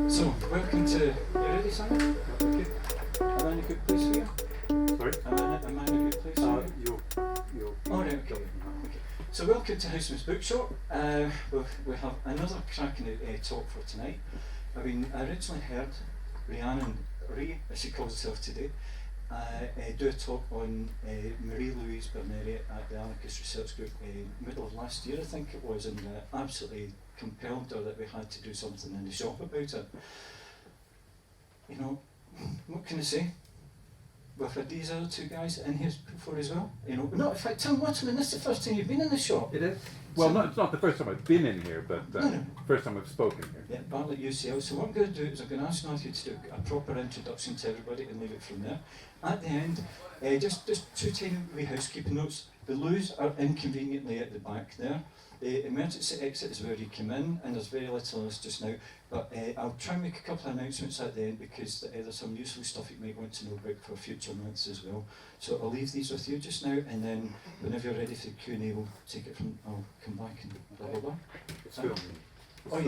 So, welcome to. You ready, Simon? Okay. Am I in a good place for you? Sorry? Am I in a good place for you? You're. Oh, right, okay. So, welcome to Housmans Bookshop. We have another cracking talk for tonight. I originally heard Rhiannon, as she calls herself today, do a talk on Marie Louise Berneri at the Anarchist Research Group middle of last year, I think it was, and absolutely compelled her that we had to do something in the shop about it. You know, what can I say? We've had these other two guys in here before as well. You know, no, in fact, Tim Waterman, this is the first time you've been in the shop. It is? Well, So, it's not the first time I've been in here, but No. first time I've spoken here. Yeah, Bartlett UCL. So what I'm going to do is I'm going to ask Matthew to do a proper introduction to everybody and leave it from there. At the end, just two tiny wee housekeeping notes. The loos are inconveniently at the back there. The emergency exit is where you come in, and there's very little else just now. But I'll try and make a couple of announcements at the end because there's some useful stuff you might want to know about for future months as well. So I'll leave these with you just now, and then whenever you're ready for the Q&A, we'll take it from. I'll come back and blah blah blah. It's filming. Oh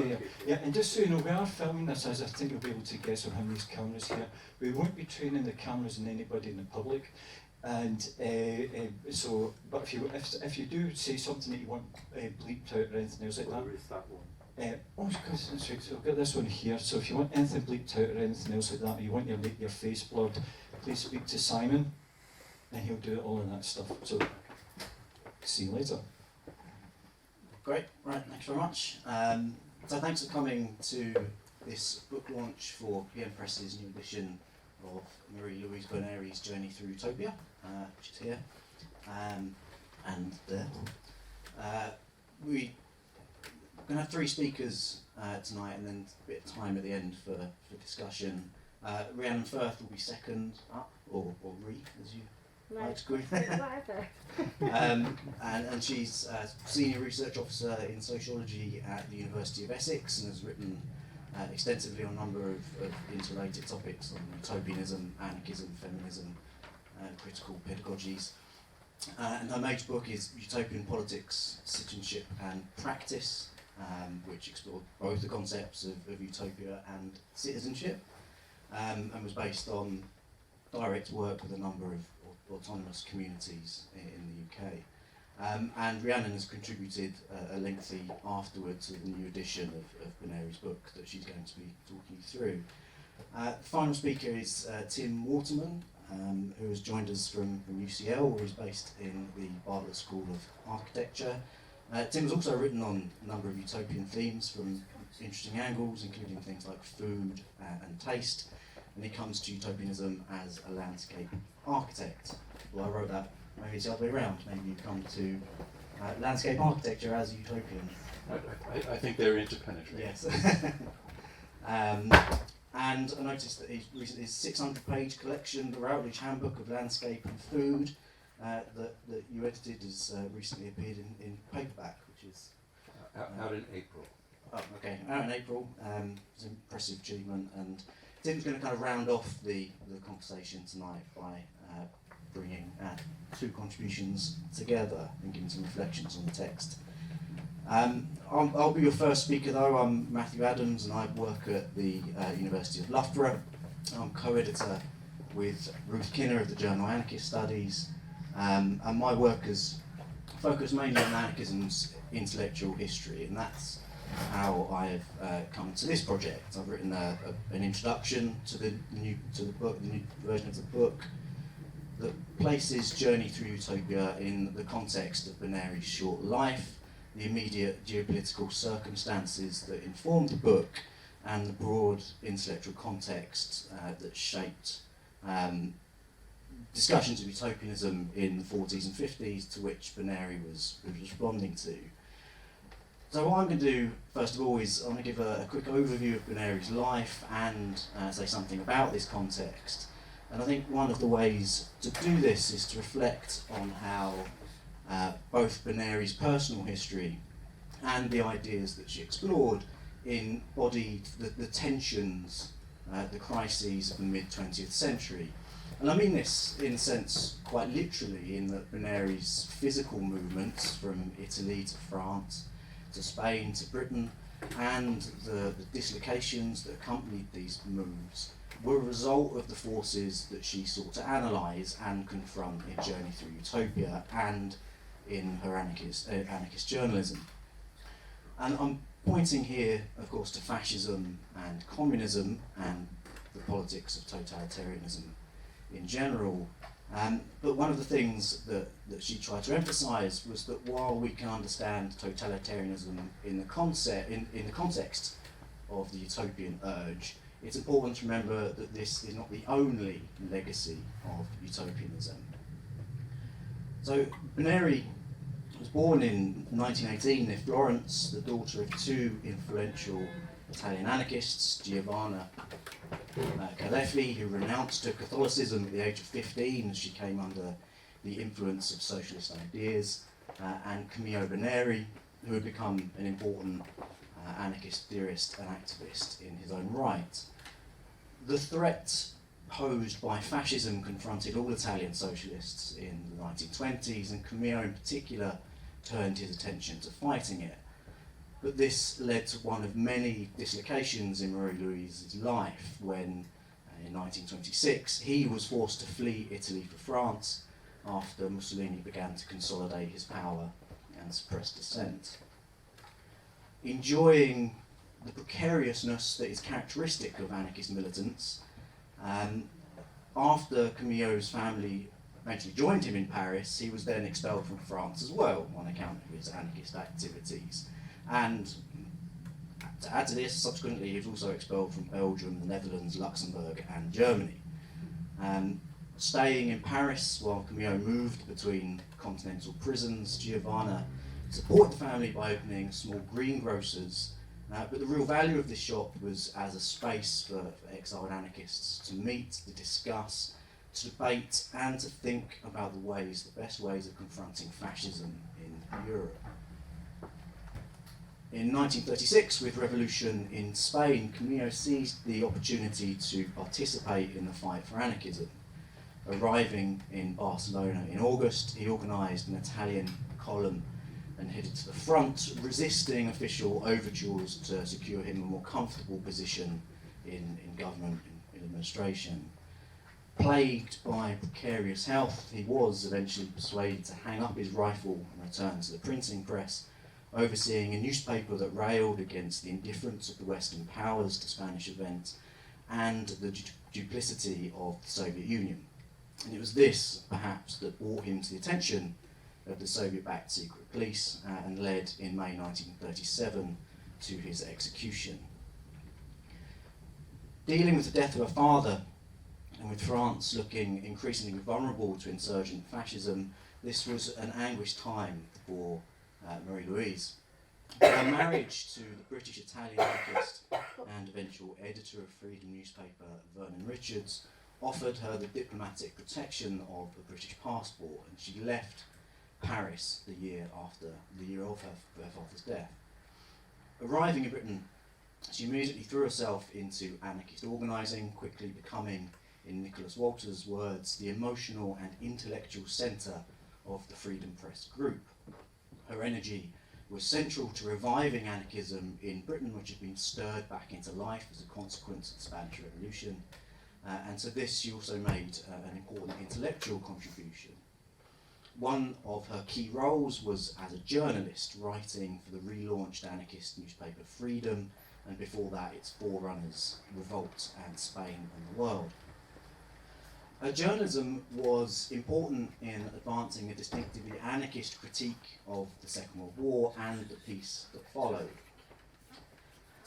yeah. And just so you know, we are filming this, as I think you'll be able to guess on how many cameras here. We won't be training the cameras and anybody in the public. And so, but if you do say something that you want bleeped out or anything else like that. Where is that one? Because that's right. So I've got this one here. So if you want anything bleeped out or anything else like that, or you want your face blurred, please speak to Simon, and he'll do all of that stuff. So see you later. Great, right, thanks very much. So thanks for coming to this book launch for PM Press's new edition of Marie Louise Berneri's Journey Through Utopia, which is here, and there. We're going to have three speakers tonight, and then a bit of time at the end for discussion. Rhiannon Firth will be second up, or Rhi, as you like to call Whatever. and she's a senior research officer in sociology at the University of Essex and has written extensively on a number of interrelated topics on utopianism, anarchism, feminism, critical pedagogies. And her major book is Utopian Politics, Citizenship and Practice, which explored both the concepts of utopia and citizenship, and was based on direct work with a number of autonomous communities in the UK. And Rhiannon has contributed a lengthy afterward to the new edition of Berneri's book that she's going to be talking you through. The final speaker is Tim Waterman, who has joined us from UCL, where he's based in the Bartlett School of Architecture. Tim has also written on a number of utopian themes from interesting angles, including things like food and taste, and he comes to utopianism as a landscape architect. Well, I wrote that, maybe it's the other way around. Maybe you come to landscape architecture as utopian. I think they're interpenetrating. Yes. And I noticed that his 600-page collection, The Routledge Handbook of Landscape and Food, that you edited, has recently appeared in paperback, which is Out in April. Oh, okay, out in April. It's an impressive achievement, and Tim's going to kind of round off the conversation tonight by bringing two contributions together and giving some reflections on the text. I'll be your first speaker though. I'm Matthew Adams and I work at the University of Loughborough. I'm co-editor with Ruth Kinner of the journal Anarchist Studies, and my work has focused mainly on anarchism's intellectual history, and that's how I've come to this project. I've written an introduction to the new version of the book that places Journey Through Utopia in the context of Berneri's short life, the immediate geopolitical circumstances that informed the book, and the broad intellectual context that shaped discussions of utopianism in the 40s and 50s, to which Berneri was responding to. So what I'm going to do, first of all, is I'm going to give a quick overview of Berneri's life and say something about this context. And I think one of the ways to do this is to reflect on how both Berneri's personal history and the ideas that she explored embodied the tensions, the crises of the mid-20th century. And I mean this, in a sense, quite literally, in that Berneri's physical movements from Italy to France to Spain to Britain and the dislocations that accompanied these moves were a result of the forces that she sought to analyse and confront in Journey Through Utopia and in her anarchist journalism. And I'm pointing here, of course, to fascism and communism and the politics of totalitarianism in general. But one of the things that she tried to emphasise was that while we can understand totalitarianism in the context of the utopian urge, it's important to remember that this is not the only legacy of utopianism. So Berneri was born in 1918 near Florence, the daughter of two influential Italian anarchists, Giovanna Caleffi, who renounced her Catholicism at the age of 15 as she came under the influence of socialist ideas, and Camillo Berneri, who had become an important anarchist theorist and activist in his own right. The threat posed by fascism confronted all Italian socialists in the 1920s, and Camillo in particular turned his attention to fighting it. But this led to one of many dislocations in Marie Louise's life when, in 1926, he was forced to flee Italy for France after Mussolini began to consolidate his power and suppress dissent. Enjoying the precariousness that is characteristic of anarchist militants, after Camillo's family eventually joined him in Paris, he was then expelled from France as well on account of his anarchist activities. And to add to this, subsequently he was also expelled from Belgium, the Netherlands, Luxembourg and Germany. Staying in Paris while Camillo moved between continental prisons, Giovanna supported the family by opening a small greengrocer's, but the real value of this shop was as a space for exiled anarchists to meet, to discuss, to debate and to think about the best ways of confronting fascism in Europe. In 1936, with revolution in Spain, Camillo seized the opportunity to participate in the fight for anarchism. Arriving in Barcelona in August, he organised an Italian column and headed to the front, resisting official overtures to secure him a more comfortable position in government, in administration. Plagued by precarious health, he was eventually persuaded to hang up his rifle and return to the printing press, overseeing a newspaper that railed against the indifference of the Western powers to Spanish events and the duplicity of the Soviet Union. And it was this, perhaps, that brought him to the attention of the Soviet-backed secret police and led in May 1937 to his execution. Dealing with the death of her father and with France looking increasingly vulnerable to insurgent fascism, this was an anguished time for Marie Louise. Her marriage to the British-Italian anarchist and eventual editor of Freedom newspaper Vernon Richards offered her the diplomatic protection of a British passport, and she left Paris the year of her father's death. Arriving in Britain, she immediately threw herself into anarchist organising, quickly becoming, in Nicholas Walter's words, the emotional and intellectual centre of the Freedom Press group. Her energy was central to reviving anarchism in Britain, which had been stirred back into life as a consequence of the Spanish Revolution. And to this she also made an important intellectual contribution. One of her key roles was as a journalist, writing for the relaunched anarchist newspaper Freedom, and before that its forerunners Revolt and Spain and the World. Her journalism was important in advancing a distinctively anarchist critique of the Second World War and the peace that followed.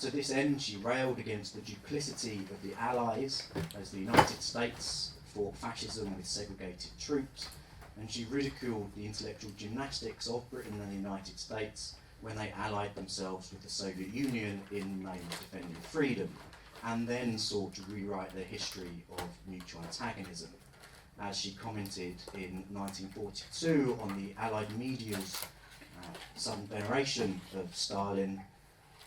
To this end, she railed against the duplicity of the Allies as the United States fought fascism with segregated troops, and she ridiculed the intellectual gymnastics of Britain and the United States when they allied themselves with the Soviet Union in the name of defending freedom, and then sought to rewrite their history of mutual antagonism. As she commented in 1942 on the Allied media's sudden veneration of Stalin,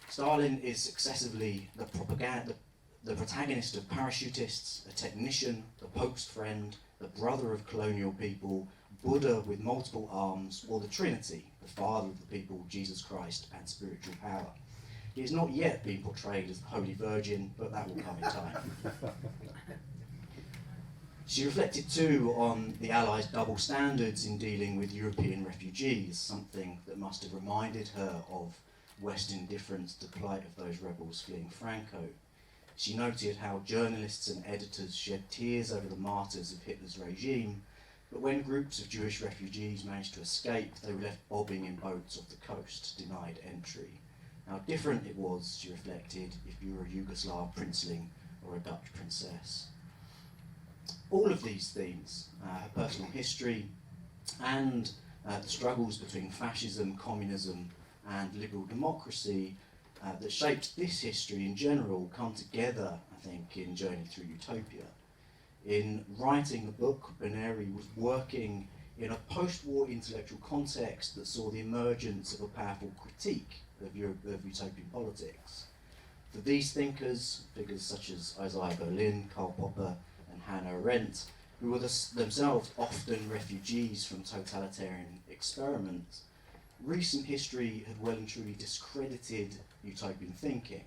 Stalin is successively the protagonist of parachutists, a technician, the Pope's friend, the brother of colonial people, Buddha with multiple arms, or the Trinity, the Father of the people, Jesus Christ, and spiritual power. He has not yet been portrayed as the Holy Virgin, but that will come in time. She reflected too on the Allies' double standards in dealing with European refugees, something that must have reminded her of Western indifference to the plight of those rebels fleeing Franco. She noted how journalists and editors shed tears over the martyrs of Hitler's regime, but when groups of Jewish refugees managed to escape, they were left bobbing in boats off the coast, denied entry. How different it was, she reflected, if you were a Yugoslav princeling or a Dutch princess. All of these themes, her personal history and the struggles between fascism, communism and liberal democracy that shaped this history in general, come together, I think, in Journey Through Utopia. In writing the book, Berneri was working in a post-war intellectual context that saw the emergence of a powerful critique of utopian politics. For these thinkers, figures such as Isaiah Berlin, Karl Popper and Hannah Arendt, who were themselves often refugees from totalitarian experiments, recent history had well and truly discredited utopian thinking.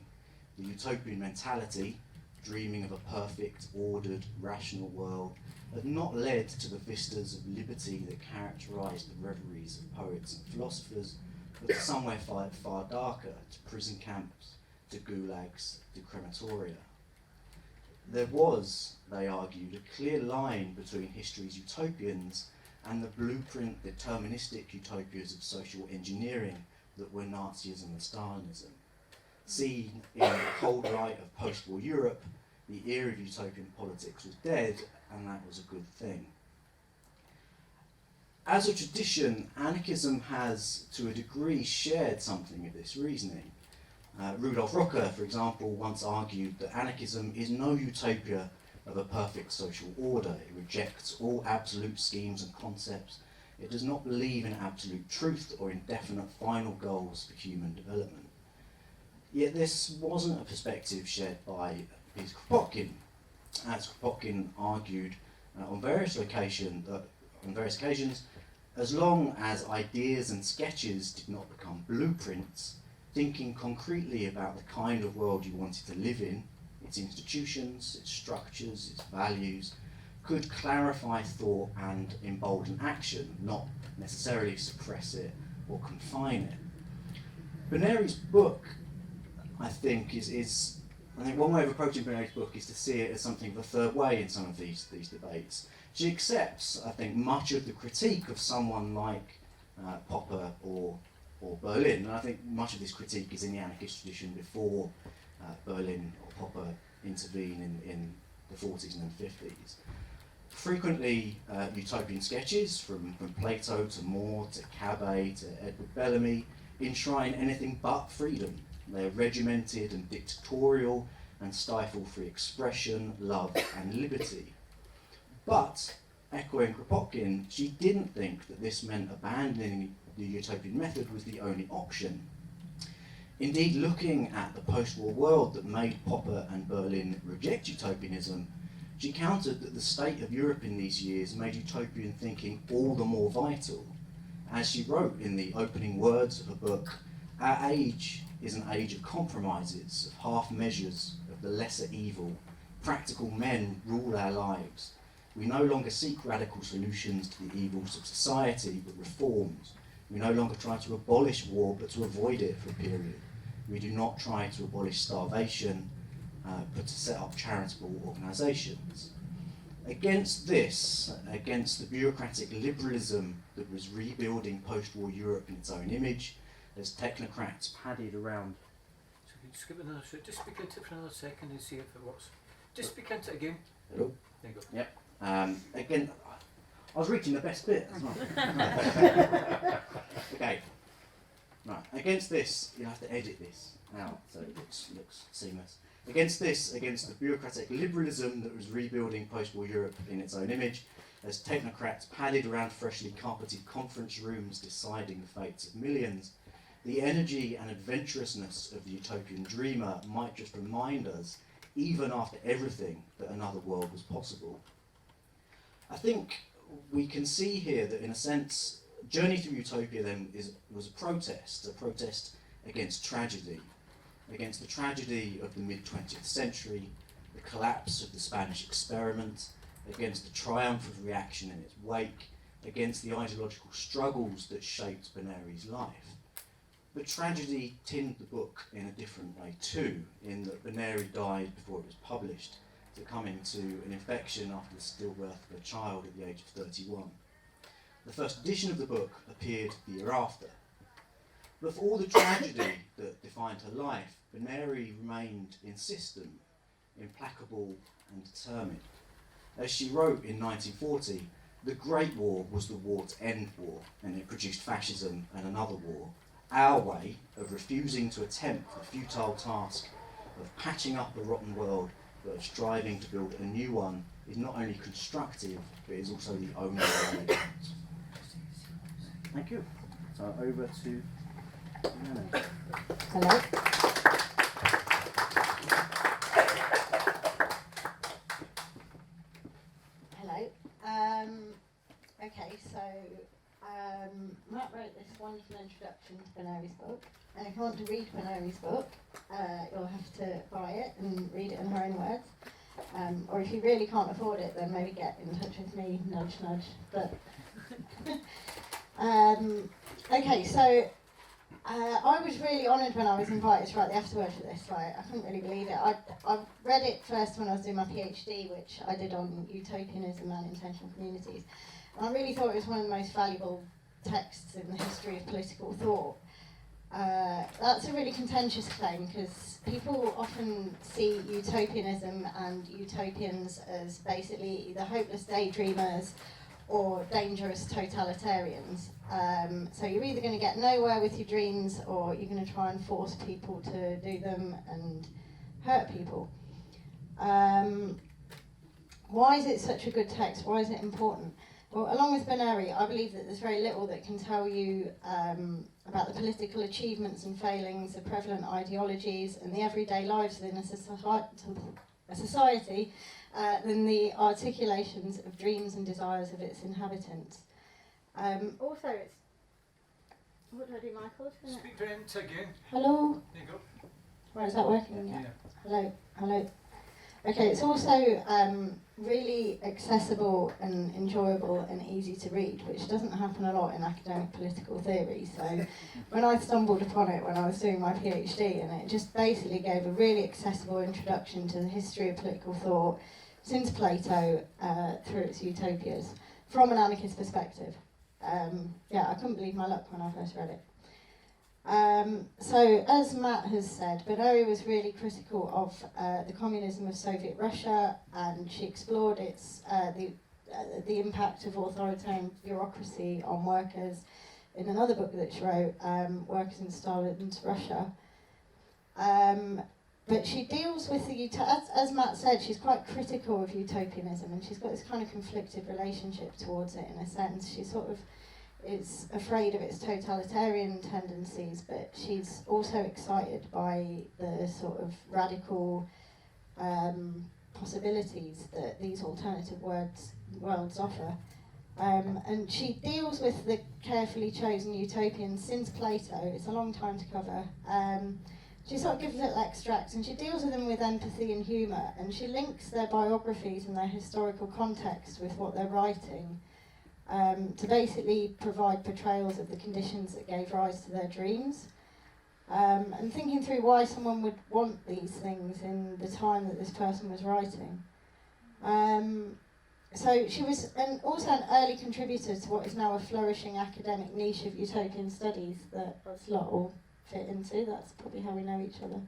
The utopian mentality, dreaming of a perfect, ordered, rational world, had not led to the vistas of liberty that characterised the reveries of poets and philosophers, but to somewhere far darker, to prison camps, to gulags, to crematoria. There was, they argued, a clear line between history's utopians and the blueprint deterministic utopias of social engineering that were Nazism and Stalinism. Seen in the cold light of post-war Europe, the era of utopian politics was dead, and that was a good thing. As a tradition, anarchism has, to a degree, shared something of this reasoning. Rudolf Rocker, for example, once argued that anarchism is no utopia of a perfect social order. It rejects all absolute schemes and concepts. It does not believe in absolute truth or indefinite final goals for human development. Yet this wasn't a perspective shared by Peter Kropotkin. As Kropotkin argued on various occasions, as long as ideas and sketches did not become blueprints, thinking concretely about the kind of world you wanted to live in, its institutions, its structures, its values, could clarify thought and embolden action, not necessarily suppress it or confine it. Berneri's book, I think, I think one way of approaching Berneri's book is to see it as something of a third way in some of these debates. She accepts, I think, much of the critique of someone like Popper or Berlin, and I think much of this critique is in the anarchist tradition before Berlin or Popper intervene in the 40s and then 50s. Frequently, utopian sketches from Plato to More to Cabet to Edward Bellamy enshrine anything but freedom. They're regimented and dictatorial and stifle free expression, love and liberty. But, echoing Kropotkin, she didn't think that this meant abandoning the utopian method was the only option. Indeed, looking at the post-war world that made Popper and Berlin reject utopianism, she countered that the state of Europe in these years made utopian thinking all the more vital. As she wrote in the opening words of her book, "Our age is an age of compromises, of half measures, of the lesser evil. Practical men rule our lives. We no longer seek radical solutions to the evils of society, but reforms. We no longer try to abolish war, but to avoid it for a period. We do not try to abolish starvation, but to set up charitable organisations." Against this, against the bureaucratic liberalism that was rebuilding post-war Europe in its own image, as technocrats padded around. So can you just give it another shot? Just speak into it for another second and see if it works. Just speak into it again. Hello? There you go. Yep. Again, I was reaching the best bit as well. Okay. Right. Against this, you have to edit this out so it looks seamless. Against the bureaucratic liberalism that was rebuilding post-war Europe in its own image, as technocrats padded around freshly carpeted conference rooms deciding the fates of millions, the energy and adventurousness of the utopian dreamer might just remind us, even after everything, that another world was possible. I think we can see here that, in a sense, Journey Through Utopia then was a protest against tragedy. against the tragedy of the mid-20th century, the collapse of the Spanish experiment, against the triumph of reaction in its wake, against the ideological struggles that shaped Berneri's life. But tragedy tinged the book in a different way too, in that Berneri died before it was published, succumbing to an infection after the stillbirth of a child at the age of 31. The first edition of the book appeared the year after. But for all the tragedy that defined her life, Berneri remained insistent, implacable and determined. As she wrote in 1940, the Great War was the war to end war, and it produced fascism and another war. Our way of refusing to attempt the futile task of patching up a rotten world, but of striving to build a new one, is not only constructive, but is also the only way. Thank you. So over to Rhiannon. Hello. Hello. Okay, so Matt wrote this wonderful introduction to Berneri's book, and if you want to read Berneri's book, you'll have to buy it and read it in her own words. Or if you really can't afford it, then maybe get in touch with me, nudge, nudge. But okay, so I was really honoured when I was invited to write the afterword for this. Like, I couldn't really believe it. I read it first when I was doing my PhD, which I did on utopianism and intentional communities. And I really thought it was one of the most valuable texts in the history of political thought. That's a really contentious claim because people often see utopianism and utopians as basically either hopeless daydreamers or dangerous totalitarians. So you're either going to get nowhere with your dreams or you're going to try and force people to do them and hurt people. Why is it such a good text? Why is it important? Well, along with Berneri, I believe that there's very little that can tell you about the political achievements and failings of prevalent ideologies and the everyday lives within a society than the articulations of dreams and desires of its inhabitants. Also, it's... What do I do, Michael? Speak very into again. Hello? There you go. Right, is that working? Yeah. Hello? Hello? Okay, it's also really accessible and enjoyable and easy to read, which doesn't happen a lot in academic political theory. So when I stumbled upon it when I was doing my PhD, and it just basically gave a really accessible introduction to the history of political thought since Plato through its utopias, from an anarchist perspective. Yeah, I couldn't believe my luck when I first read it. So, as Matt has said, Berneri was really critical of the communism of Soviet Russia, and she explored its the impact of authoritarian bureaucracy on workers in another book that she wrote, Workers in Stalin's Russia. But she deals with the as Matt said, she's quite critical of utopianism, and she's got this kind of conflicted relationship towards it in a sense. She sort of is afraid of its totalitarian tendencies, but she's also excited by the sort of radical possibilities that these alternative worlds offer. And she deals with the carefully chosen utopians since Plato. It's a long time to cover. She sort of gives little extracts, and she deals with them with empathy and humour, and she links their biographies and their historical context with what they're writing, to basically provide portrayals of the conditions that gave rise to their dreams, and thinking through why someone would want these things in the time that this person was writing. So she was also an early contributor to what is now a flourishing academic niche of utopian studies that us lot all fit into. That's probably how we know each other.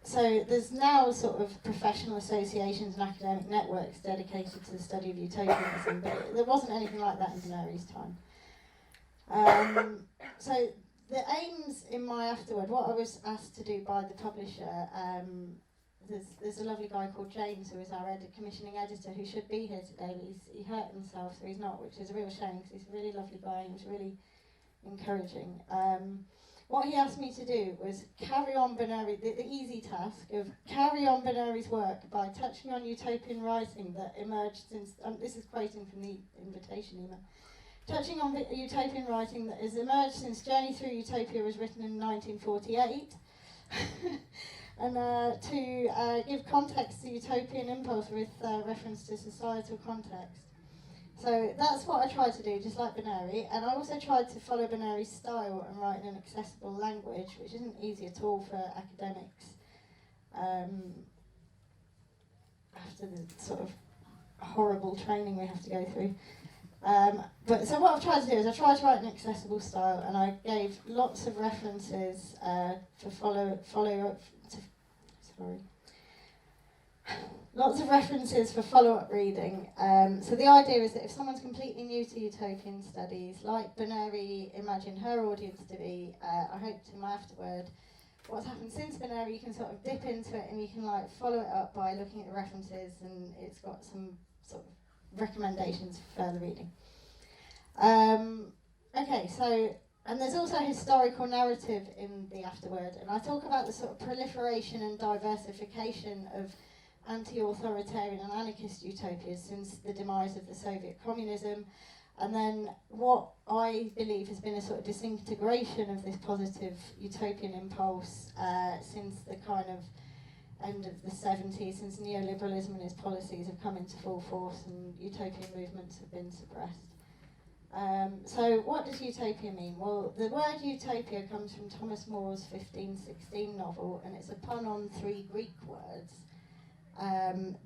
So there's now sort of professional associations and academic networks dedicated to the study of utopianism, but there wasn't anything like that in Berneri's time. So the aims in my afterword, what I was asked to do by the publisher, there's a lovely guy called James who is our commissioning editor who should be here today, but he hurt himself, so he's not, which is a real shame because he's a really lovely guy and he was really encouraging. What he asked me to do was carry on Berneri, the easy task of carry on Berneri's work by touching on utopian writing that emerged since, this is quoting from the invitation email, touching on utopian writing that has emerged since Journey Through Utopia was written in 1948, and to give context to utopian impulse with reference to societal context. So that's what I tried to do, just like Berneri, and I also tried to follow Berneri's style and write in an accessible language, which isn't easy at all for academics. After the sort of horrible training we have to go through. But so what I've tried to do is I tried to write an accessible style, and I gave lots of references lots of references for follow-up reading. So the idea is that if someone's completely new to utopian studies, like Berneri imagined her audience to be, I hope in my afterword, what's happened since Berneri, you can sort of dip into it and you can like follow it up by looking at the references, and it's got some sort of recommendations for further reading. Okay, so, and there's also a historical narrative in the afterword, and I talk about the sort of proliferation and diversification of anti-authoritarian and anarchist utopias since the demise of the Soviet communism, and then what I believe has been a sort of disintegration of this positive utopian impulse since the kind of end of the 70s, since neoliberalism and its policies have come into full force and utopian movements have been suppressed. So what does utopia mean? Well, the word utopia comes from Thomas More's 1516 novel, and it's a pun on 3 Greek words.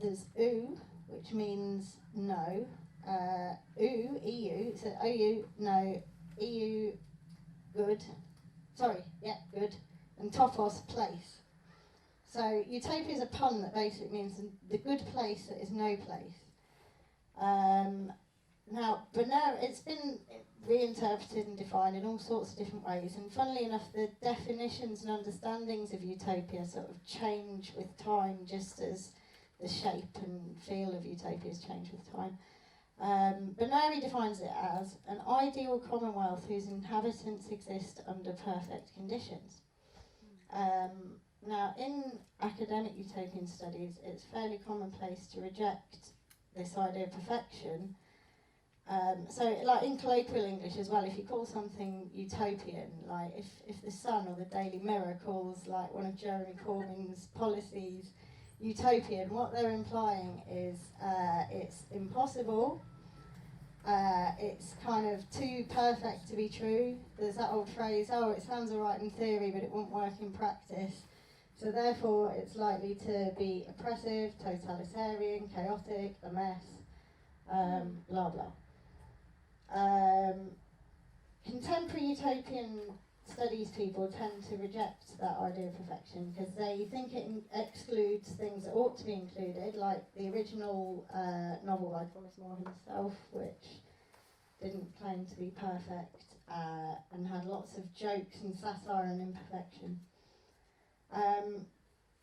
There's ou, which means no, EU, so OU, no, EU, good, good, and topos, place. So utopia is a pun that basically means the good place that is no place. Now, it's been reinterpreted and defined in all sorts of different ways, and funnily enough, the definitions and understandings of utopia sort of change with time, just as the shape and feel of utopias change with time. Berneri defines it as an ideal commonwealth whose inhabitants exist under perfect conditions. Now, in academic utopian studies, it's fairly commonplace to reject this idea of perfection. So, like in colloquial English as well, if you call something utopian, like if the Sun or the Daily Mirror calls like one of Jeremy Corbyn's policies utopian, what they're implying is it's impossible, it's kind of too perfect to be true. There's that old phrase, oh, it sounds alright in theory, but it won't work in practice. So therefore, it's likely to be oppressive, totalitarian, chaotic, a mess, blah blah. Contemporary utopian studies people tend to reject that idea of perfection because they think it excludes things that ought to be included, like the original novel by Thomas More himself, which didn't claim to be perfect and had lots of jokes and satire and imperfection.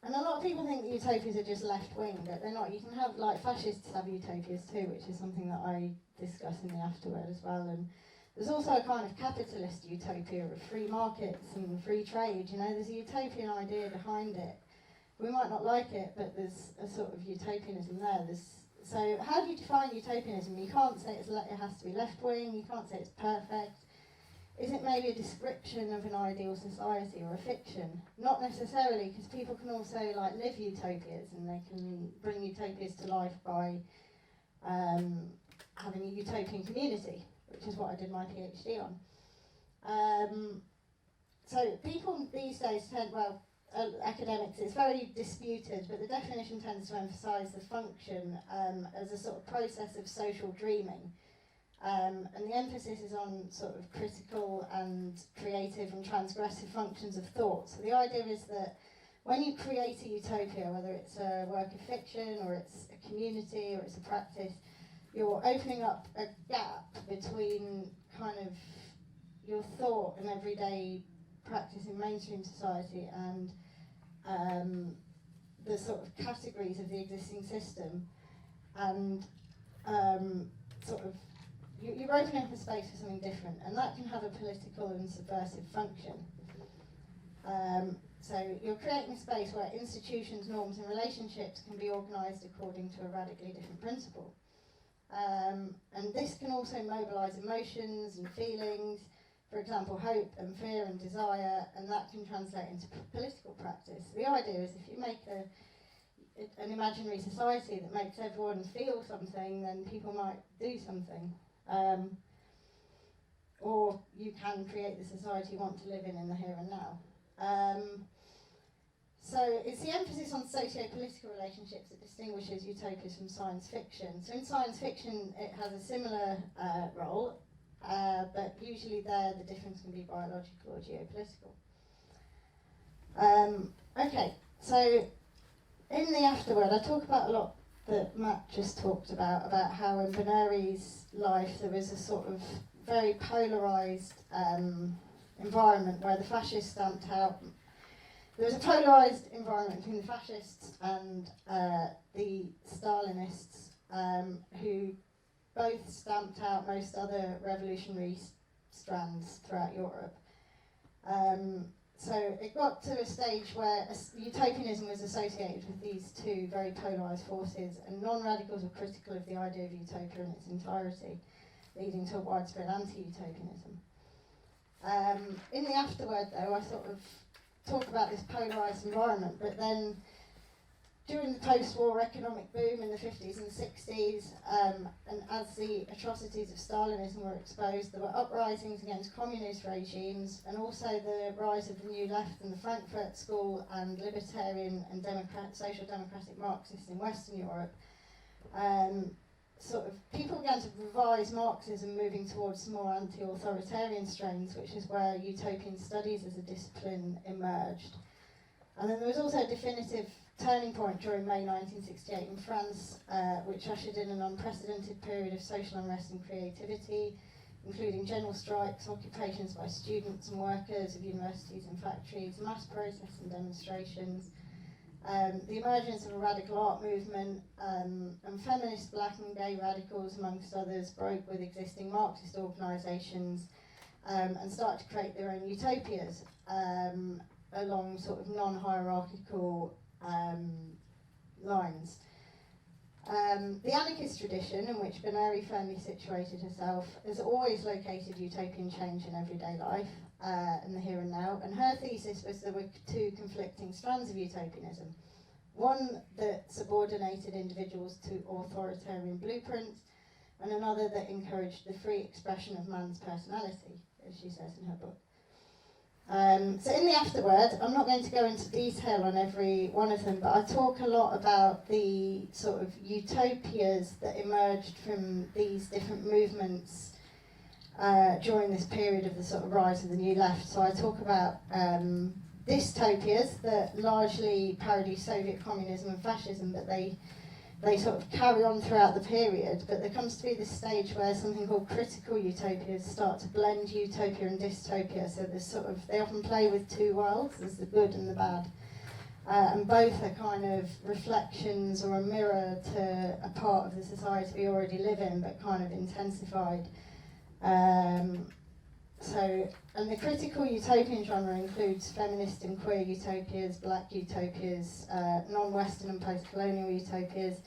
And a lot of people think that utopias are just left-wing, but they're not. You can have, like, fascists have utopias too, which is something that I discuss in the afterword as well. And there's also a kind of capitalist utopia of free markets and free trade. You know, there's a utopian idea behind it. We might not like it, but there's a sort of utopianism there. So how do you define utopianism? You can't say it has to be left-wing, you can't say it's perfect. Is it maybe a description of an ideal society or a fiction? Not necessarily, because people can also like live utopias, and they can bring utopias to life by having a utopian community, which is what I did my PhD on. So people these days academics, it's very disputed, but the definition tends to emphasise the function as a sort of process of social dreaming. And the emphasis is on sort of critical and creative and transgressive functions of thought. So the idea is that when you create a utopia, whether it's a work of fiction or it's a community or it's a practice, you're opening up a gap between kind of your thought and everyday practice in mainstream society and the sort of categories of the existing system, and sort of you're opening up a space for something different, and that can have a political and subversive function. So you're creating a space where institutions, norms and relationships can be organised according to a radically different principle. And this can also mobilise emotions and feelings, for example, hope and fear and desire, and that can translate into political practice. The idea is if you make an imaginary society that makes everyone feel something, then people might do something. Or you can create the society you want to live in the here and now. So it's the emphasis on socio-political relationships that distinguishes utopias from science fiction. So in science fiction it has a similar role, but usually there the difference can be biological or geopolitical. Okay, so in the afterword I talk about a lot that Matt just talked about how in Berneri's life there was a sort of very polarised environment where the fascists stamped out. There was a polarised environment between the fascists and the Stalinists, who both stamped out most other revolutionary strands throughout Europe. So it got to a stage where utopianism was associated with these two very polarised forces, and non-radicals were critical of the idea of utopia in its entirety, leading to a widespread anti-utopianism. In the afterword, though, I sort of talk about this polarised environment, but then during the post-war economic boom in the 50s and 60s, and as the atrocities of Stalinism were exposed, there were uprisings against communist regimes, and also the rise of the New Left and the Frankfurt School and libertarian and social democratic Marxists in Western Europe. Sort of people began to revise Marxism, moving towards more anti-authoritarian strains, which is where utopian studies as a discipline emerged. And then there was also a definitive turning point during May 1968 in France, which ushered in an unprecedented period of social unrest and creativity, including general strikes, occupations by students and workers of universities and factories, mass protests and demonstrations, the emergence of a radical art movement, and feminist black and gay radicals, amongst others, broke with existing Marxist organisations and started to create their own utopias along sort of non-hierarchical lines. The anarchist tradition, in which Berneri firmly situated herself, has always located utopian change in everyday life, in the here and now, and her thesis was there were two conflicting strands of utopianism. One that subordinated individuals to authoritarian blueprints, and another that encouraged the free expression of man's personality, as she says in her book. So in the afterword, I'm not going to go into detail on every one of them, but I talk a lot about the sort of utopias that emerged from these different movements during this period of the sort of rise of the New Left. So I talk about dystopias that largely parody Soviet communism and fascism, but they sort of carry on throughout the period. But there comes to be this stage where something called critical utopias start to blend utopia and dystopia. So there's sort of, they often play with two worlds, there's the good and the bad. And both are kind of reflections or a mirror to a part of the society we already live in, but kind of intensified. And the critical utopian genre includes feminist and queer utopias, black utopias, non-Western and post-colonial utopias,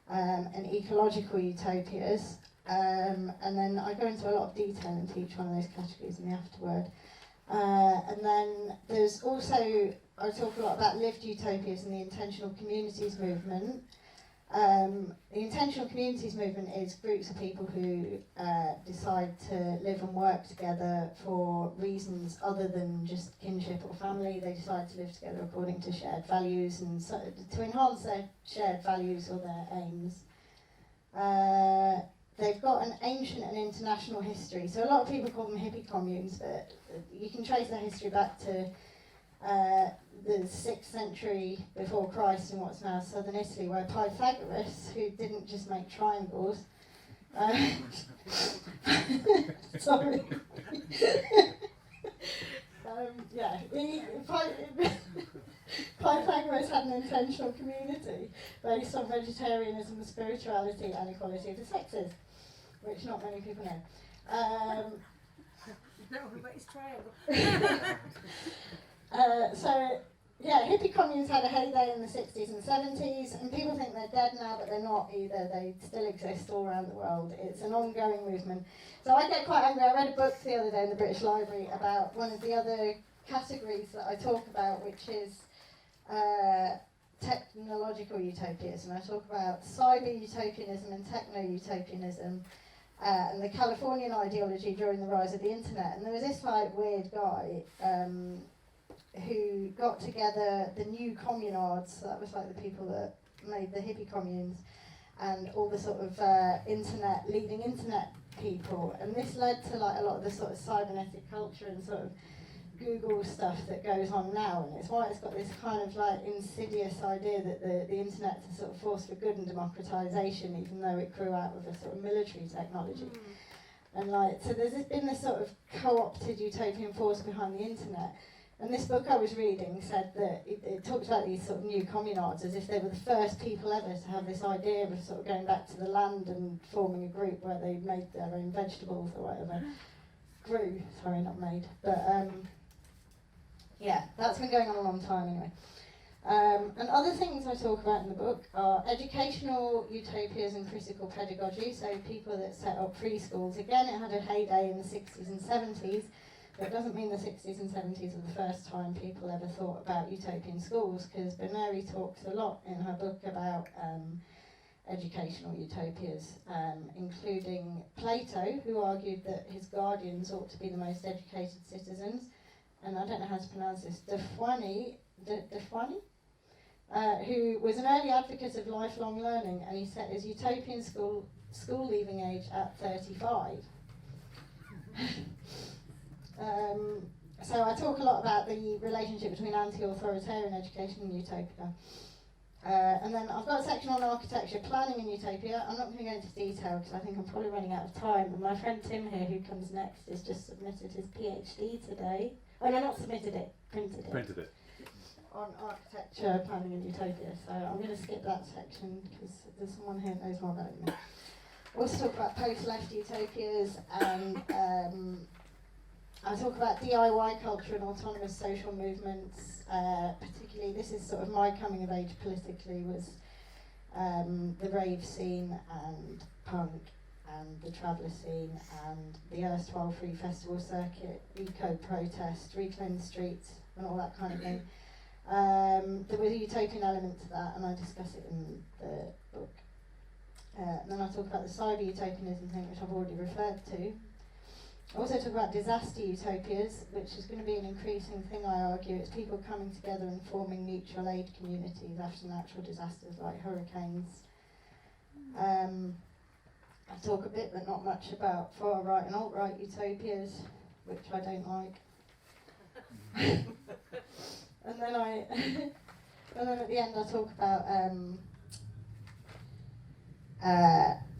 and ecological utopias. And then I go into a lot of detail into each one of those categories in the afterword. And then there's also, I talk a lot about lived utopias and the intentional communities movement. The intentional communities movement is groups of people who decide to live and work together for reasons other than just kinship or family. They decide to live together according to shared values and so, to enhance their shared values or their aims. They've got an ancient and international history. So a lot of people call them hippie communes, but you can trace their history back to the 6th century before Christ in what's now southern Italy, where Pythagoras, who didn't just make triangles, sorry, Pythagoras had an intentional community based on vegetarianism, spirituality, and equality of the sexes, which not many people know. No, but it's triangle. So hippie communes had a heyday in the 60s and 70s, and people think they're dead now, but they're not either. They still exist all around the world. It's an ongoing movement. So I get quite angry. I read a book the other day in the British Library about one of the other categories that I talk about, which is technological utopias, and I talk about cyber-utopianism and techno-utopianism, and the Californian ideology during the rise of the internet. And there was this weird guy who got together the new communards, so that was like the people that made the hippie communes, and all the sort of leading internet people, and this led to like a lot of the sort of cybernetic culture and sort of Google stuff that goes on now, and it's why it's got this kind of like insidious idea that the internet's a sort of force for good and democratisation, even though it grew out of a sort of military technology. And like, so there's been this sort of co-opted utopian force behind the internet. And this book I was reading said that it talks about these sort of new communards as if they were the first people ever to have this idea of sort of going back to the land and forming a group where they made their own vegetables or whatever. Grew, sorry, not made. But yeah, that's been going on a long time anyway. And other things I talk about in the book are educational utopias and critical pedagogy, so people that set up free schools. Again, it had a heyday in the 60s and 70s. But it doesn't mean the 60s and 70s are the first time people ever thought about utopian schools, because Berneri talks a lot in her book about educational utopias, including Plato, who argued that his guardians ought to be the most educated citizens, and I don't know how to pronounce this, Defwani, who was an early advocate of lifelong learning, and he set his utopian school leaving age at 35. So I talk a lot about the relationship between anti-authoritarian education and utopia. And then I've got a section on architecture, planning and utopia. I'm not going to go into detail because I think I'm probably running out of time. And my friend Tim here, who comes next, has just submitted his PhD today. Oh no, not submitted it, printed it. Printed it. On architecture, planning and utopia. So I'm going to skip that section because there's someone here that knows more about it than me. Also talk about post-left utopias, and I talk about DIY culture and autonomous social movements, particularly, this is sort of my coming of age politically, was the rave scene and punk and the traveller scene and the erstwhile free festival circuit, eco-protest, reclaim the streets and all that kind of thing. There was a utopian element to that, and I discuss it in the book. And then I talk about the cyber-utopianism thing, which I've already referred to. I also talk about disaster utopias, which is going to be an increasing thing, I argue. It's people coming together and forming mutual aid communities after natural disasters like hurricanes. I talk a bit, but not much, about far-right and alt-right utopias, which I don't like. And then at the end I talk about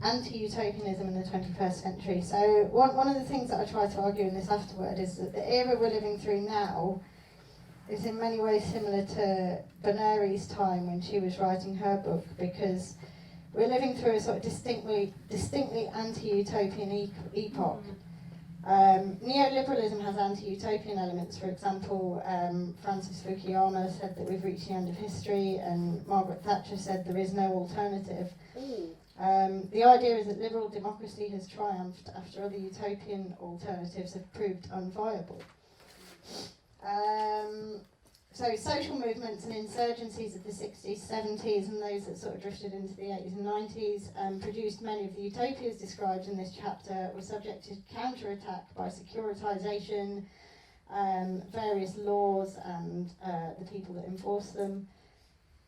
anti-utopianism in the 21st century. So one of the things that I try to argue in this afterword is that the era we're living through now is in many ways similar to Berneri's time when she was writing her book, because we're living through a sort of distinctly anti-utopian epoch. Neoliberalism has anti-utopian elements. For example, Francis Fukuyama said that we've reached the end of history, and Margaret Thatcher said there is no alternative. The idea is that liberal democracy has triumphed after other utopian alternatives have proved unviable. So social movements and insurgencies of the 60s, 70s, and those that sort of drifted into the 80s and 90s produced many of the utopias described in this chapter, were subject to counterattack by securitisation, various laws and the people that enforce them,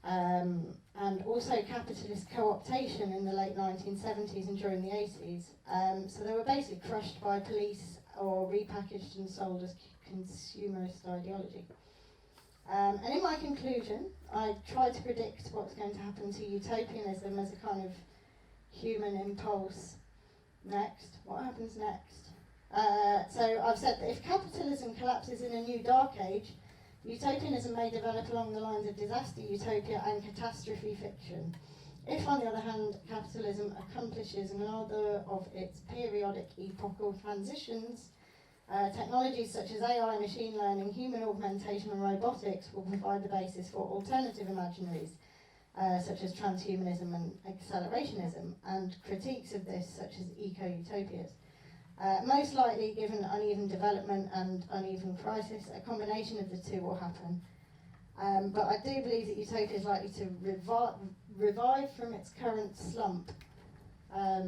and also capitalist co-optation in the late 1970s and during the 80s. So they were basically crushed by police or repackaged and sold as consumerist ideology. And in my conclusion, I tried to predict what's going to happen to utopianism as a kind of human impulse next. What happens next? So I've said that if capitalism collapses in a new dark age, utopianism may develop along the lines of disaster utopia and catastrophe fiction. If, on the other hand, capitalism accomplishes another of its periodic epochal transitions, Technologies such as AI, machine learning, human augmentation and robotics will provide the basis for alternative imaginaries, such as transhumanism and accelerationism, and critiques of this, such as eco-utopias. Most likely, given uneven development and uneven crisis, a combination of the two will happen. But I do believe that utopia is likely to revive from its current slump. Yeah.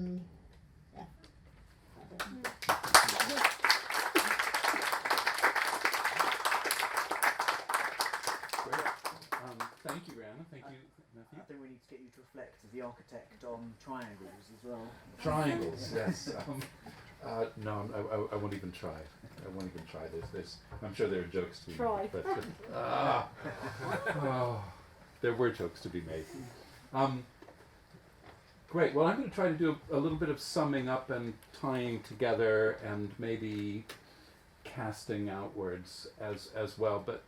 Thank you, Rhiannon. Thank you, Matthew. I think we need to get you to reflect as the architect on triangles as well. Triangles, yes. No, I won't even try. I won't even try this. I'm sure there are jokes to be made. But there were jokes to be made. Great. Well, I'm going to try to do a little bit of summing up and tying together, and maybe casting outwards as well. But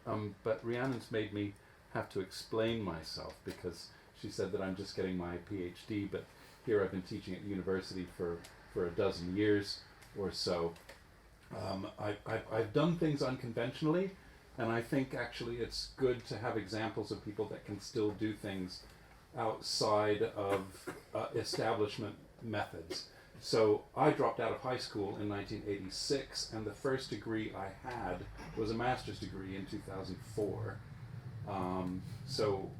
Rhiannon's made me have to explain myself, because she said that I'm just getting my PhD, but here I've been teaching at university for a dozen years or so. I've done things unconventionally, and I think actually it's good to have examples of people that can still do things outside of establishment methods. So I dropped out of high school in 1986, and the first degree I had was a master's degree in 2004. So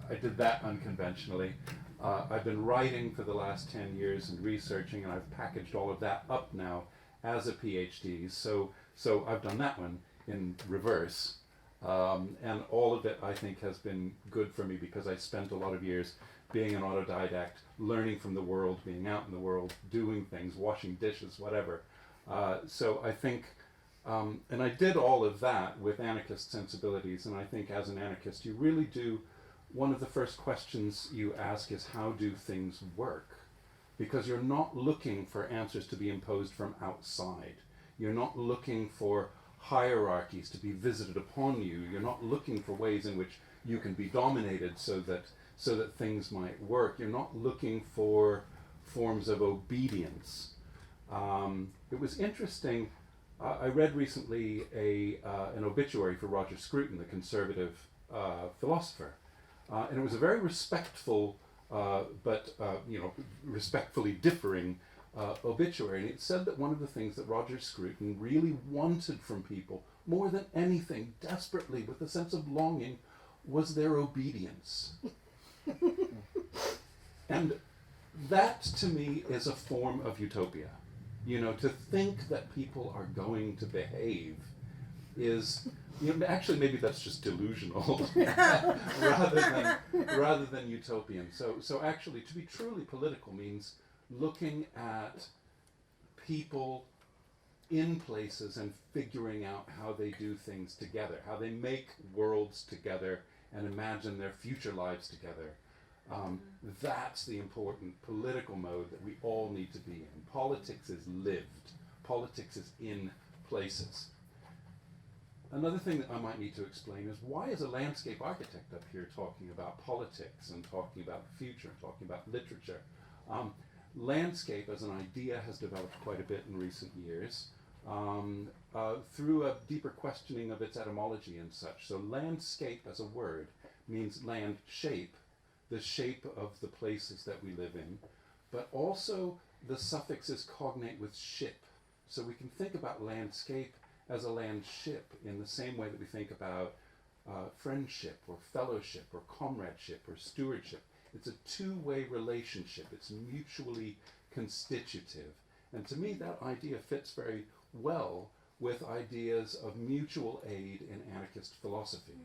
I did that unconventionally. I've been writing for the last 10 years and researching, and I've packaged all of that up now as a PhD. So I've done that one in reverse. And all of it, I think, has been good for me, because I spent a lot of years being an autodidact, learning from the world, being out in the world, doing things, washing dishes, whatever. So I think, and I did all of that with anarchist sensibilities, and I think as an anarchist, you really do, one of the first questions you ask is, how do things work? Because you're not looking for answers to be imposed from outside. You're not looking for hierarchies to be visited upon you. You're not looking for ways in which you can be dominated so that things might work. You're not looking for forms of obedience. It was interesting. I read recently an obituary for Roger Scruton, the conservative philosopher, and it was a very respectful, but respectfully differing obituary. And it said that one of the things that Roger Scruton really wanted from people, more than anything, desperately, with a sense of longing, was their obedience. And that, to me, is a form of utopia. To think that people are going to behave is, actually maybe that's just delusional rather than utopian. So actually, to be truly political means looking at people in places and figuring out how they do things together, how they make worlds together and imagine their future lives together. That's the important political mode that we all need to be in. Politics is lived. Politics is in places. Another thing that I might need to explain is, why is a landscape architect up here talking about politics and talking about the future and talking about literature? Landscape as an idea has developed quite a bit in recent years through a deeper questioning of its etymology and such. So landscape as a word means land shape, the shape of the places that we live in, but also the suffix is cognate with ship. So we can think about landscape as a land ship in the same way that we think about friendship or fellowship or comradeship or stewardship. It's a two-way relationship. It's mutually constitutive. And to me, that idea fits very well with ideas of mutual aid in anarchist philosophy.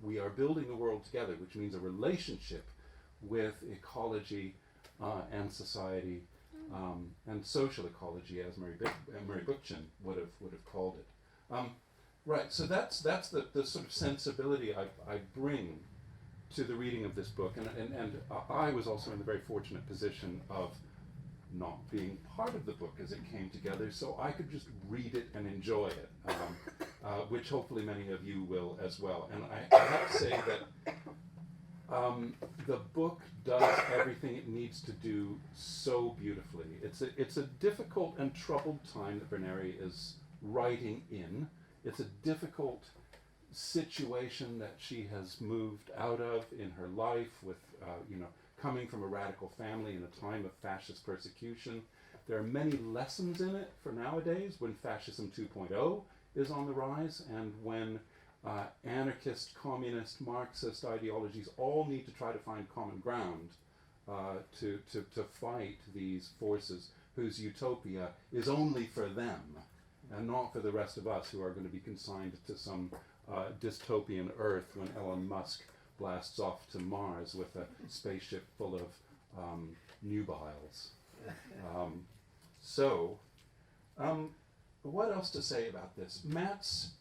We are building the world together, which means a relationship with ecology and society and social ecology, as Mary Bookchin would have called it. Right. So that's the sort of sensibility I bring to the reading of this book, and I was also in the very fortunate position of not being part of the book as it came together, so I could just read it and enjoy it, which hopefully many of you will as well. And I have to say that the book does everything it needs to do so beautifully. It's a difficult and troubled time that Berneri is writing in. It's a difficult situation that she has moved out of in her life with, coming from a radical family in a time of fascist persecution. There are many lessons in it for nowadays when fascism 2.0 is on the rise and when anarchist, communist, Marxist ideologies all need to try to find common ground to fight these forces whose utopia is only for them and not for the rest of us who are going to be consigned to some dystopian Earth when Elon Musk blasts off to Mars with a spaceship full of nubiles. What else to say about this? Matt's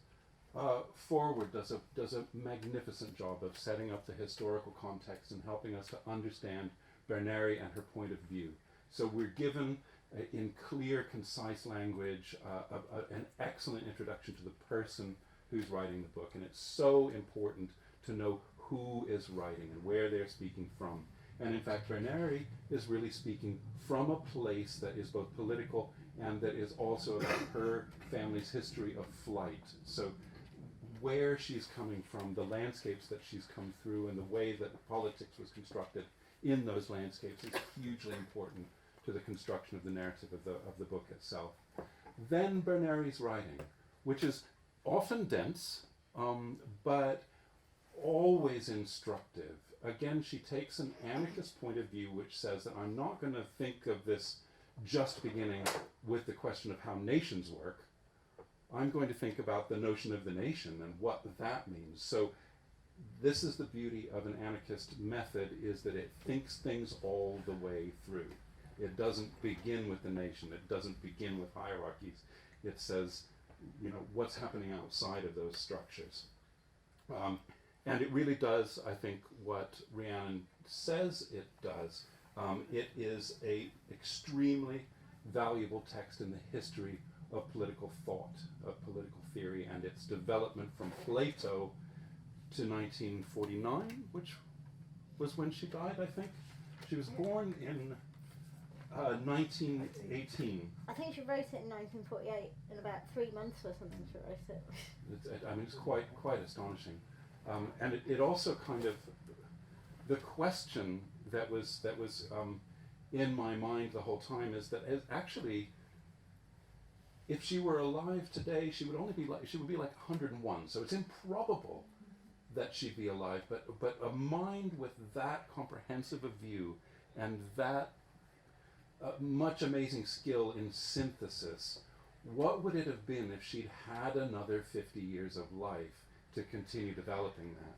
foreword does a magnificent job of setting up the historical context and helping us to understand Berneri and her point of view. So we're given, in clear, concise language, an excellent introduction to the person who's writing the book. And it's so important to know who is writing and where they're speaking from. And in fact, Berneri is really speaking from a place that is both political and that is also about her family's history of flight. So where she's coming from, the landscapes that she's come through, and the way that politics was constructed in those landscapes is hugely important to the construction of the narrative of the book itself. Then Berneri's writing, which is often dense, but always instructive. Again, she takes an anarchist point of view, which says that I'm not going to think of this just beginning with the question of how nations work. I'm going to think about the notion of the nation and what that means. So this is the beauty of an anarchist method, is that it thinks things all the way through. It doesn't begin with the nation. It doesn't begin with hierarchies. It says, what's happening outside of those structures. And it really does, I think, what Rhiannon says it does. It is an extremely valuable text in the history of political thought, of political theory, and its development from Plato to 1949, which was when she died, I think. She was born in 1918. I think she wrote it in 1948, in about 3 months or something she wrote it. It's quite astonishing. And it also kind of, the question that was in my mind the whole time is that actually, if she were alive today, she would be like 101. So it's improbable that she'd be alive. But a mind with that comprehensive a view and that much amazing skill in synthesis, what would it have been if she'd had another 50 years of life to continue developing that?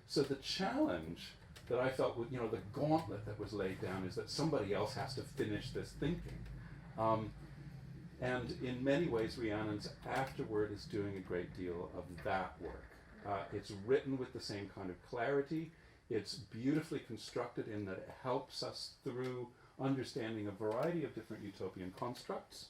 So the challenge that I felt, the gauntlet that was laid down, is that somebody else has to finish this thinking. And in many ways, Rhiannon's afterword is doing a great deal of that work. It's written with the same kind of clarity. It's beautifully constructed in that it helps us through understanding a variety of different utopian constructs.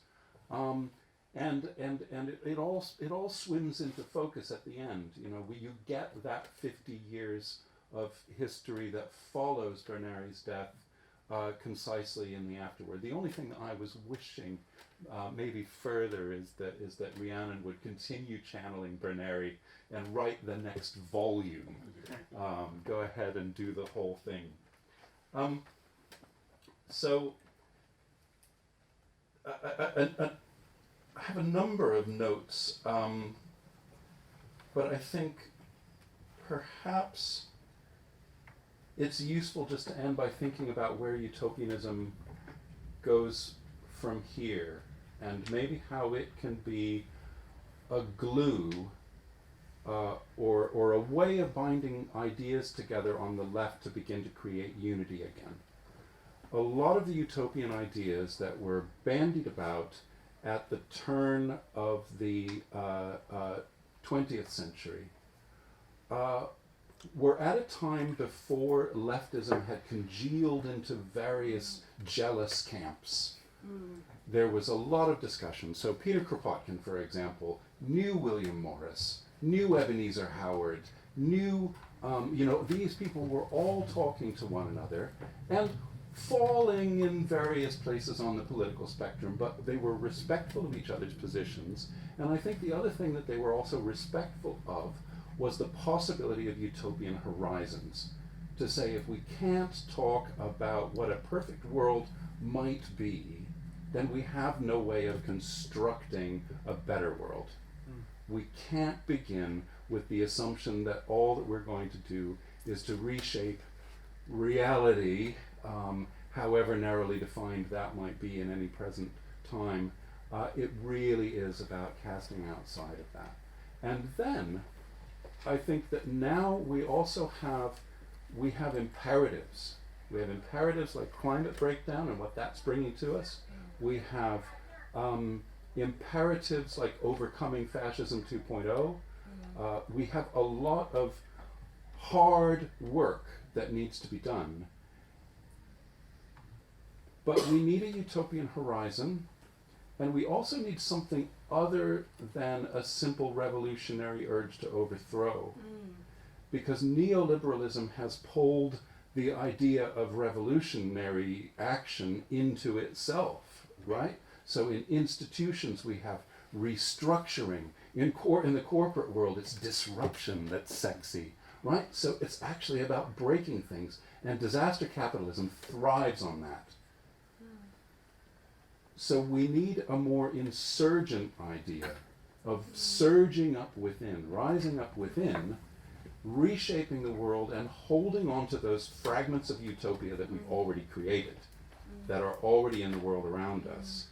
And it all swims into focus at the end. You get that 50 years of history that follows Berneri's death concisely in the afterword. The only thing that I was wishing maybe further is that Rhiannon would continue channeling Berneri and write the next volume. Go ahead and do the whole thing. So I have a number of notes, but I think perhaps it's useful just to end by thinking about where utopianism goes from here, and maybe how it can be a glue or a way of binding ideas together on the left to begin to create unity again. A lot of the utopian ideas that were bandied about at the turn of the 20th century were at a time before leftism had congealed into various jealous camps. There was a lot of discussion. So Peter Kropotkin, for example, knew William Morris, knew Ebenezer Howard, new, these people were all talking to one another and falling in various places on the political spectrum, but they were respectful of each other's positions. And I think the other thing that they were also respectful of was the possibility of utopian horizons. To say, if we can't talk about what a perfect world might be, then we have no way of constructing a better world. We can't begin with the assumption that all that we're going to do is to reshape reality, however narrowly defined that might be in any present time. It really is about casting outside of that. And then I think that now we also have imperatives. We have imperatives like climate breakdown and what that's bringing to us. We have imperatives like overcoming fascism 2.0. We have a lot of hard work that needs to be done. But we need a utopian horizon, and we also need something other than a simple revolutionary urge to overthrow. Because neoliberalism has pulled the idea of revolutionary action into itself, right? So in institutions we have restructuring. In the corporate world it's disruption that's sexy, right? So it's actually about breaking things, and disaster capitalism thrives on that. So we need a more insurgent idea of surging up within, rising up within, reshaping the world and holding on to those fragments of utopia that we've already created, that are already in the world around us,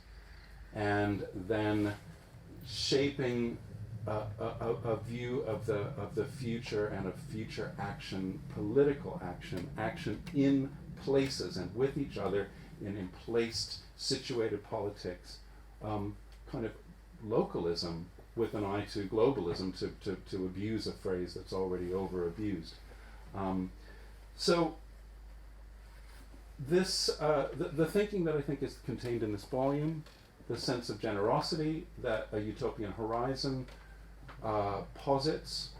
and then shaping a view of the future and of future action, political action, action in places and with each other in emplaced, situated politics, kind of localism with an eye to globalism, to abuse a phrase that's already over-abused. So this, the thinking that I think is contained in this volume, the sense of generosity that a utopian horizon posits,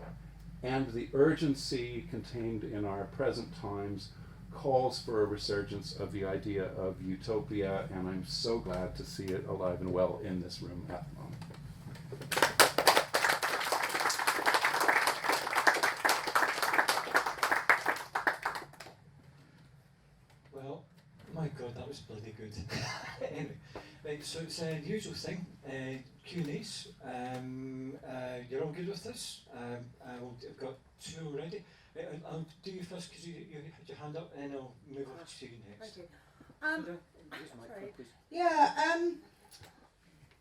and the urgency contained in our present times calls for a resurgence of the idea of utopia, and I'm so glad to see it alive and well in this room at the moment. Well, my God, that was bloody good. Anyway, right, so it's the usual thing, Q&As. You're all good with this? I've got two already. I'll do you first because you had your hand up, and I'll move on to you next. Thank you. Sorry. Yeah,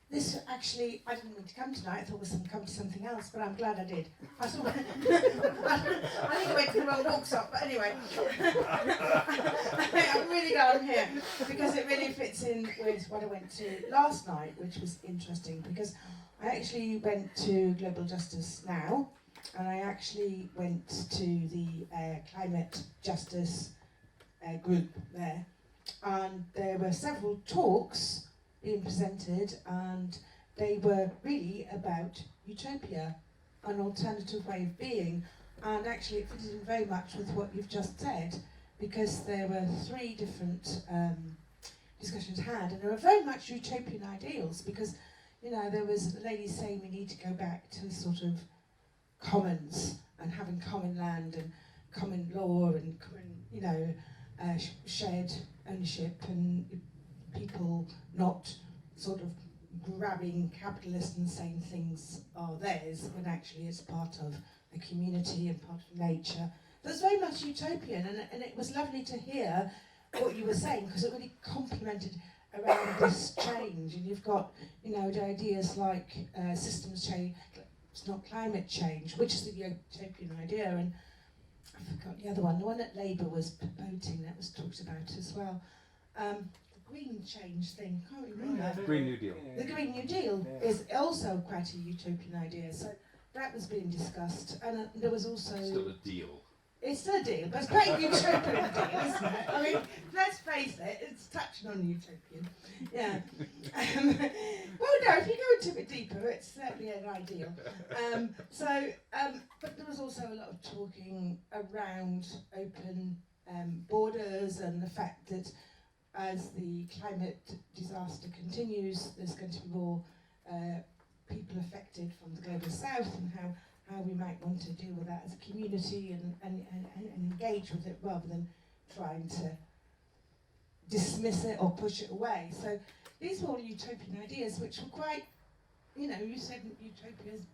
this actually, I didn't mean to come tonight. I thought we would come to something else, but I'm glad I did. I think I went to the wrong bookshop, but anyway. I'm really glad I'm here, because it really fits in with what I went to last night, which was interesting, because I actually went to Global Justice Now, and I actually went to the climate justice group there, and there were several talks being presented, and they were really about utopia, an alternative way of being, and actually it fitted in very much with what you've just said, because there were three different discussions had, and they were very much utopian ideals, because there was a lady saying we need to go back to sort of commons and having common land and common law and common, shared ownership, and people not sort of grabbing capitalists and saying things are theirs when actually it's part of a community and part of nature. That's very much utopian, and it was lovely to hear what you were saying, because it really complemented around this change. And you've got, the ideas like systems change. It's not climate change, which is the utopian idea, and I forgot the other one. The one that Labour was promoting that was talked about as well. The green change thing, can't remember. Green New Deal. The Green New Deal is also quite a utopian idea. So that was being discussed, and there was also Still a deal. It's a deal, but it's quite a utopian deal, isn't it? I mean, let's face it, it's touching on utopian. Yeah. Well, no, if you go into it deeper, it's certainly an ideal. But there was also a lot of talking around open borders and the fact that as the climate disaster continues, there's going to be more people affected from the global south, and how we might want to deal with that as a community and engage with it rather than trying to dismiss it or push it away. So these were all utopian ideas which were quite, you said Utopia's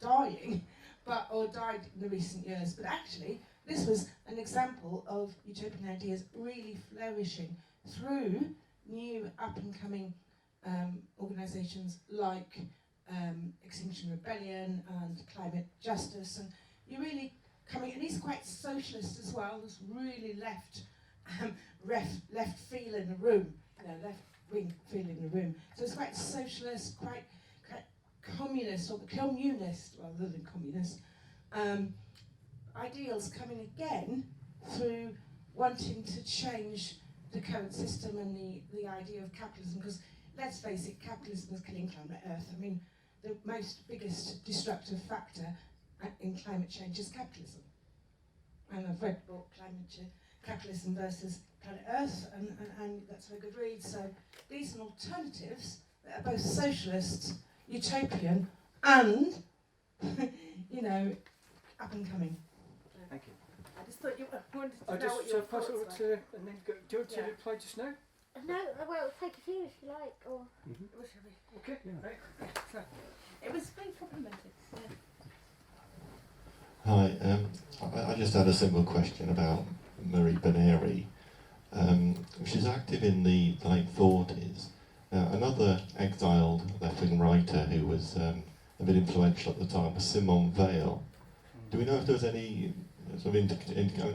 dying, or died in the recent years, but actually this was an example of utopian ideas really flourishing through new up-and-coming organisations like Extinction Rebellion and Climate Justice, and you're really coming, and he's quite socialist as well. There's really left feel in the room, left wing feel in the room. So it's quite socialist, quite communist, or communist rather than communist ideals coming again through wanting to change the current system and the idea of capitalism. Because let's face it, capitalism is killing planet Earth. I mean, the biggest destructive factor in climate change is capitalism. And I've read the book Capitalism versus Planet Earth, and that's a very good read. So these are alternatives that are both socialist, utopian, and up and coming. Thank you. I just thought you wanted to I'll know what just your pass thoughts it over were. to, and then go, do you want to Yeah. reply just now? No, well, take a few if you like, or Mhm. what shall we? Okay, Yeah. right. So, it was very complimented. Hi, I just had a simple question about Marie Berneri. She's active in the late 40s. Another exiled left-wing writer who was a bit influential at the time was Simone Weil. Do we know if there was any sort of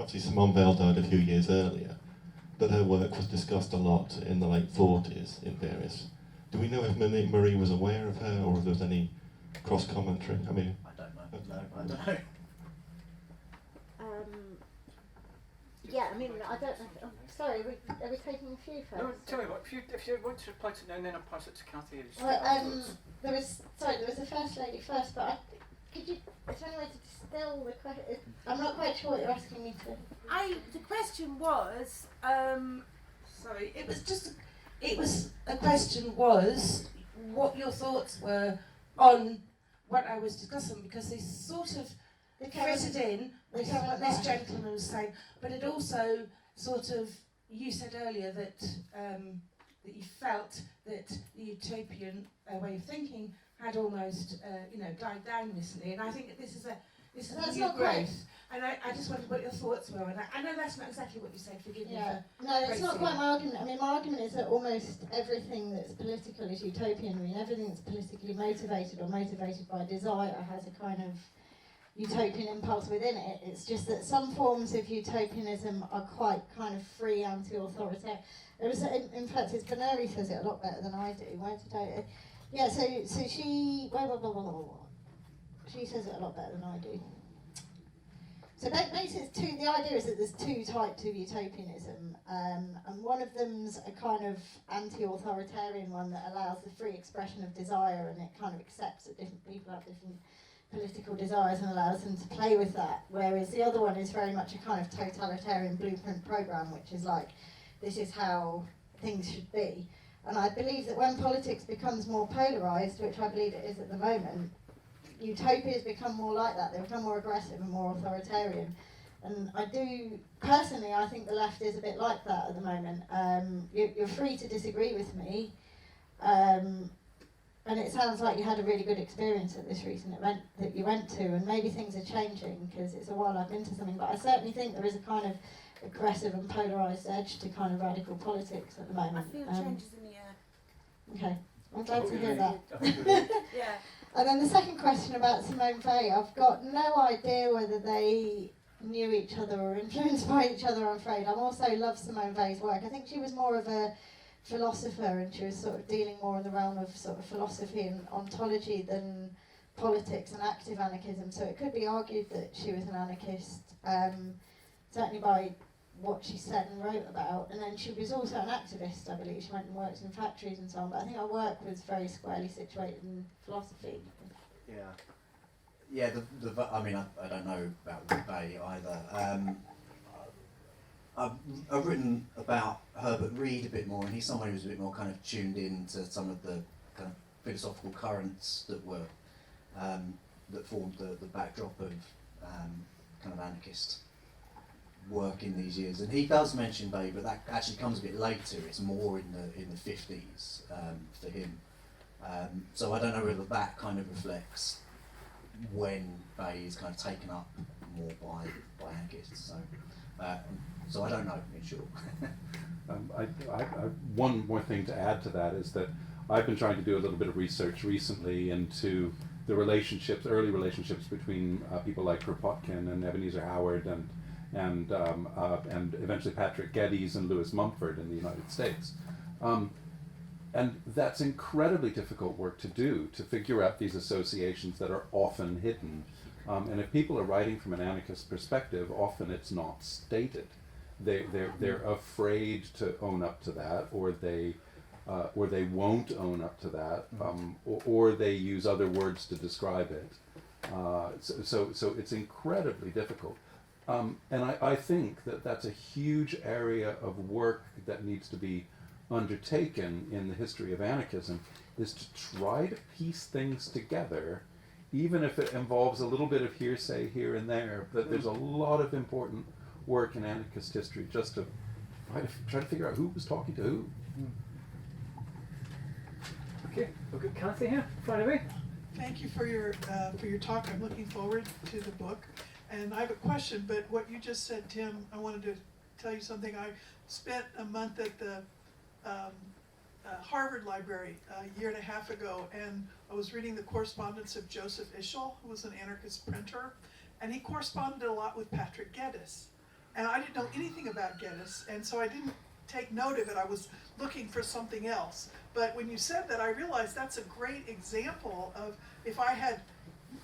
obviously Simone Weil died a few years earlier, but her work was discussed a lot in the late 40s in various. Do we know if Marie was aware of her, or if there was any cross-commentary? I mean, I don't know. No, I don't know. Yeah, I mean, I don't know. Oh, sorry, are we taking a few first? No, tell you what, if you want to reply to it now, and then I'll pass it to Cathy. Well, there was the first lady first, but is there any way to distill the question? I'm not quite sure what you're asking me to. The question was, sorry, a question was what your thoughts were on what I was discussing, because they sort of fitted in with what this gentleman was saying, but it also sort of, you said earlier that that you felt that the utopian way of thinking had almost died down recently, and I think that this is That's a new not quite- growth. And I just wondered what your thoughts were, and I know that's not exactly what you said, forgive me. Yeah, for no, it's not raising quite it. my argument. I mean, my argument is that almost everything that's political is utopian. I mean, everything that's politically motivated or motivated by desire has a kind of utopian impulse within it. It's just that some forms of utopianism are quite kind of free, anti-authoritarian. There was, in fact, it's Berneri says it a lot better than I do. Where did I? Yeah, so she she says it a lot better than I do. So basically, the idea is that there's two types of utopianism, and one of them's a kind of anti-authoritarian one that allows the free expression of desire, and it kind of accepts that different people have different political desires and allows them to play with that. Whereas the other one is very much a kind of totalitarian blueprint program, which is like, this is how things should be. And I believe that when politics becomes more polarised, which I believe it is at the moment, utopias become more like that. They become more aggressive and more authoritarian. And I think the left is a bit like that at the moment. You're free to disagree with me, and it sounds like you had a really good experience at this recent event that you went to, and maybe things are changing because it's a while I've been to something, but I certainly think there is a kind of aggressive and polarised edge to kind of radical politics at the I moment. feel changes in the air. Okay, I'm glad to hear that. Yeah. And then the second question about Simone Weil, I've got no idea whether they knew each other or influenced by each other, I'm afraid. I also love Simone Weil's work. I think she was more of a philosopher, and she was sort of dealing more in the realm of sort of philosophy and ontology than politics and active anarchism, so it could be argued that she was an anarchist. certainly by what she said and wrote about. And then she was also an activist, I believe. She went and worked in factories and so on. But I think her work was very squarely situated in philosophy. Yeah. Yeah, I mean, I don't know about Bay either. I've written about Herbert Reed a bit more, and he's someone who's a bit more kind of tuned in to some of the kind of philosophical currents that were that formed the backdrop of kind of anarchist work in these years. And he does mention Bay, but that actually comes a bit later. It's more in the 50s for him. So I don't know whether that kind of reflects when Bay is kind of taken up more by anarchists. So I don't know, in short. One more thing to add to that is that I've been trying to do a little bit of research recently into the relationships, early relationships between people like Kropotkin and Ebenezer Howard and eventually Patrick Geddes and Lewis Mumford in the United States. And that's incredibly difficult work to do, to figure out these associations that are often hidden. And if people are writing from an anarchist perspective, often it's not stated. They're afraid to own up to that, or they won't own up to that, or they use other words to describe it. So it's incredibly difficult. And I think that that's a huge area of work that needs to be undertaken in the history of anarchism, is to try to piece things together, even if it involves a little bit of hearsay here and there. But there's a lot of important work in anarchist history just to try to figure out who was talking to who. Okay, we've got Kathy here, far away. Thank you for your talk. I'm looking forward to the book. And I have a question, but what you just said, Tim, I wanted to tell you something. I spent a month at the Harvard Library a year and a half ago, and I was reading the correspondence of Joseph Ischel, who was an anarchist printer, and he corresponded a lot with Patrick Geddes. And I didn't know anything about Geddes, and so I didn't take note of it. I was looking for something else. But when you said that, I realized that's a great example of, if I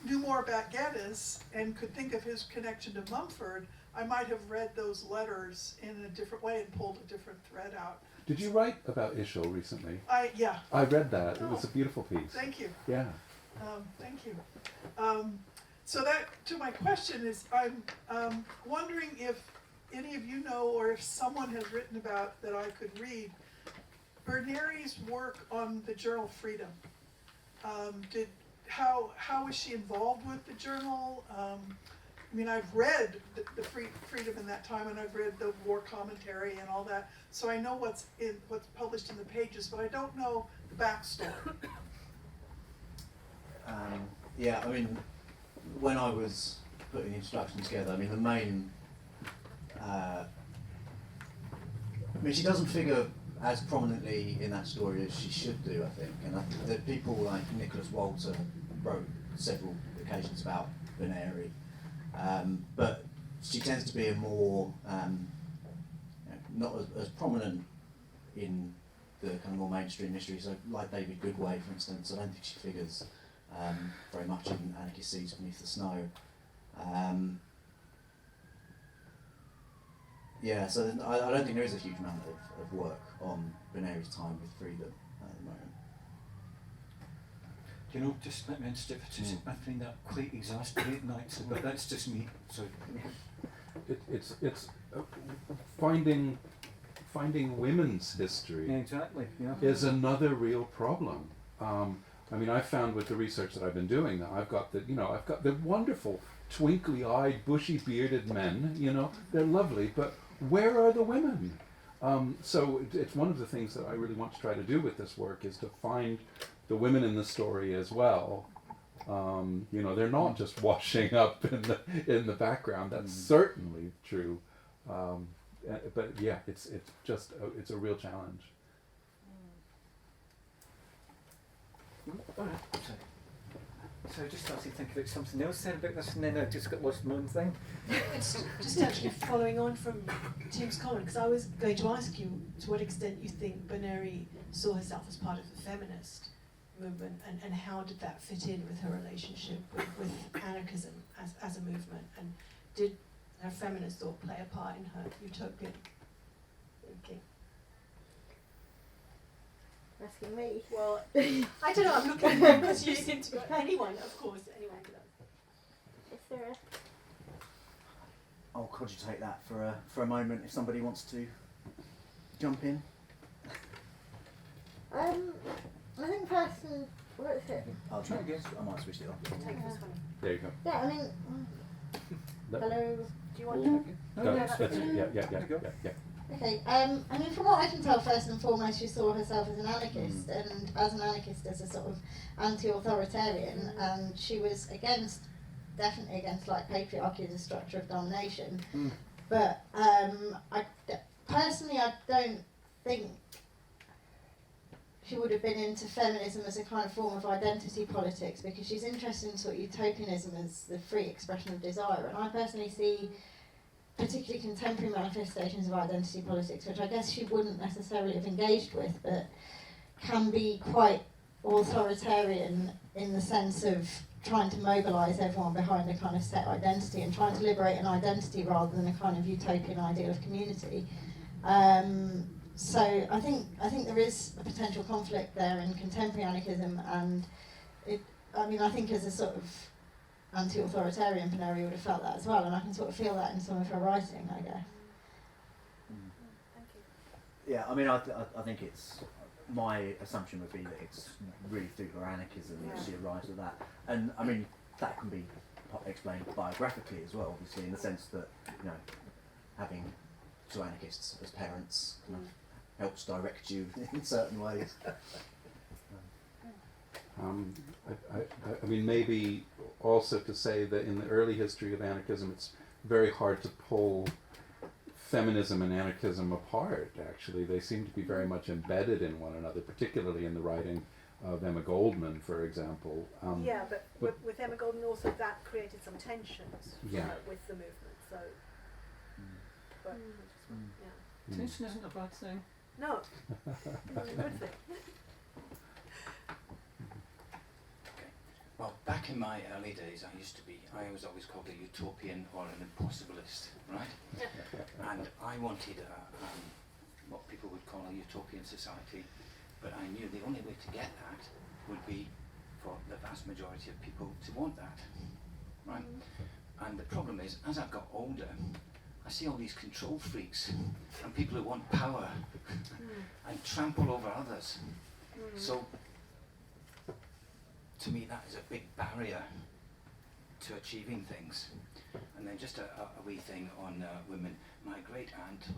knew more about Geddes and could think of his connection to Mumford, I might have read those letters in a different way and pulled a different thread out. Did you write about Ischel recently? Yeah. I read that. It was a beautiful piece. Thank you. Yeah. Thank you. So that, to my question is, I'm wondering if any of you know, or if someone has written about that I could read, Berneri's work on the journal Freedom. How was she involved with the journal? I mean, I've read the Freedom in that time, and I've read the war commentary and all that, so I know what's published in the pages, but I don't know the backstory. Yeah, I mean, when I was putting the introduction together, I mean, the main, I mean, she doesn't figure as prominently in that story as she should do, I think, and I think that people like Nicholas Walter wrote several occasions about Berneri, but she tends to be a more, not as prominent in the kind of more mainstream history. So, like David Goodway, for instance, I don't think she figures very much in Anarchist Seas Beneath the Snow. Yeah, so I don't think there is a huge amount of work on Berneri's time with Freedom at the moment. You know, just let me interject for 2 seconds. I find that quite exasperating, actually, but that's just me. So It's finding women's history exactly, yeah. is another real problem. I mean, I found with the research that I've been doing that I've got the wonderful twinkly-eyed, bushy-bearded men. You know, they're lovely, but where are the women? So it's one of the things that I really want to try to do with this work, is to find the women in the story as well. You know, they're not just washing up in the background. That's certainly true, but yeah, it's a real challenge. Alright, so I just started to think about something else then about this, and then I just got lost in my own thing. It's just actually following on from Tim's comment, because I was going to ask you to what extent you think Berneri saw herself as part of the feminist movement, and how did that fit in with her relationship with anarchism as a movement, and did her feminist thought play a part in her utopian thinking? Asking me. Well, I don't know, I'm looking at you because you seem to be anyone, of course, anyone does. Is there a... I'll cogitate that for a moment if somebody wants to jump in. I think person, what is it? I'll try again. I might switch it off. Take this one. There you go. Yeah, I mean, That- hello. Do you want to? No, yeah, that's that's it. fine. Yeah. Okay, I mean, from what I can tell, first and foremost, she saw herself as an anarchist, and as an anarchist, as a sort of anti-authoritarian, and she was definitely against like patriarchy as a structure of domination. But personally, I don't think she would have been into feminism as a kind of form of identity politics, because she's interested in sort of utopianism as the free expression of desire, and I personally see particularly contemporary manifestations of identity politics, which I guess she wouldn't necessarily have engaged with, but can be quite authoritarian in the sense of trying to mobilise everyone behind a kind of set identity and trying to liberate an identity rather than a kind of utopian ideal of community. So I think there is a potential conflict there in contemporary anarchism, and I think as a sort of anti-authoritarian, Berneri would have felt that as well, and I can sort of feel that in some of her writing, I guess. Thank you. Yeah, I mean, I think it's, my assumption would be that it's really through her anarchism that she arrives at that. And I mean, that can be explained biographically as well, obviously, in the sense that, you know, having two anarchists as parents kind of helps direct you in certain ways. I mean, maybe also to say that in the early history of anarchism, it's very hard to pull feminism and anarchism apart, actually. They seem to be very much embedded in one another, particularly in the writing of Emma Goldman, for example. But with Emma Goldman also that created some tensions with the movement, so... But, Tension isn't a bad thing. No, it's a good thing. Well, back in my early days, I was always called a utopian or an impossibilist, right? And I wanted what people would call a utopian society, but I knew the only way to get that would be for the vast majority of people to want that, right? And the problem is, as I've got older, I see all these control freaks and people who want power and trample over others. So, to me, that is a big barrier to achieving things. And then just a wee thing on women. My great aunt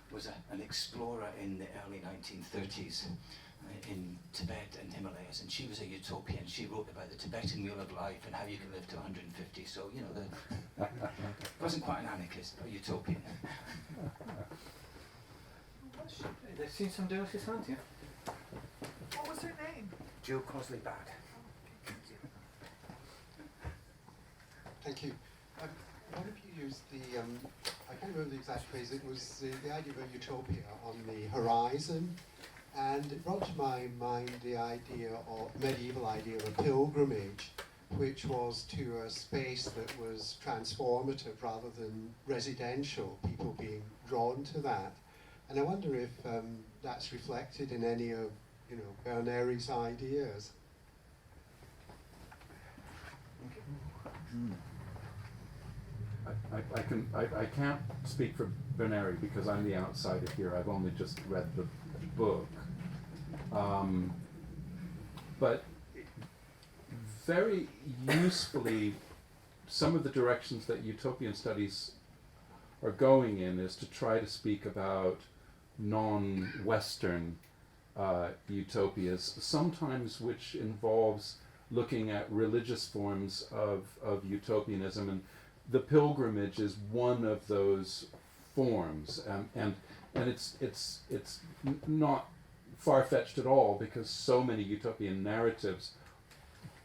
was an explorer in the early 1930s in Tibet and Himalayas, and she was a utopian. She wrote about the Tibetan wheel of life and how you can live to 150. So, you know, wasn't quite an anarchist, but a utopian. They've seen some Dorothy's hand here. What was her name? Jill Cosley Bad. Thank you. One of you used the, I can't remember the exact phrase, it was the idea of a utopia on the horizon, and it brought to my mind the idea of, medieval idea of a pilgrimage, which was to a space that was transformative rather than residential, people being drawn to that. And I wonder if that's reflected in any of, you know, Berneri's ideas. I can't speak for Berneri because I'm the outsider here. I've only just read the book. But very usefully, some of the directions that utopian studies are going in is to try to speak about non-Western utopias, sometimes which involves looking at religious forms of utopianism, and the pilgrimage is one of those forms, and it's not far-fetched at all, because so many utopian narratives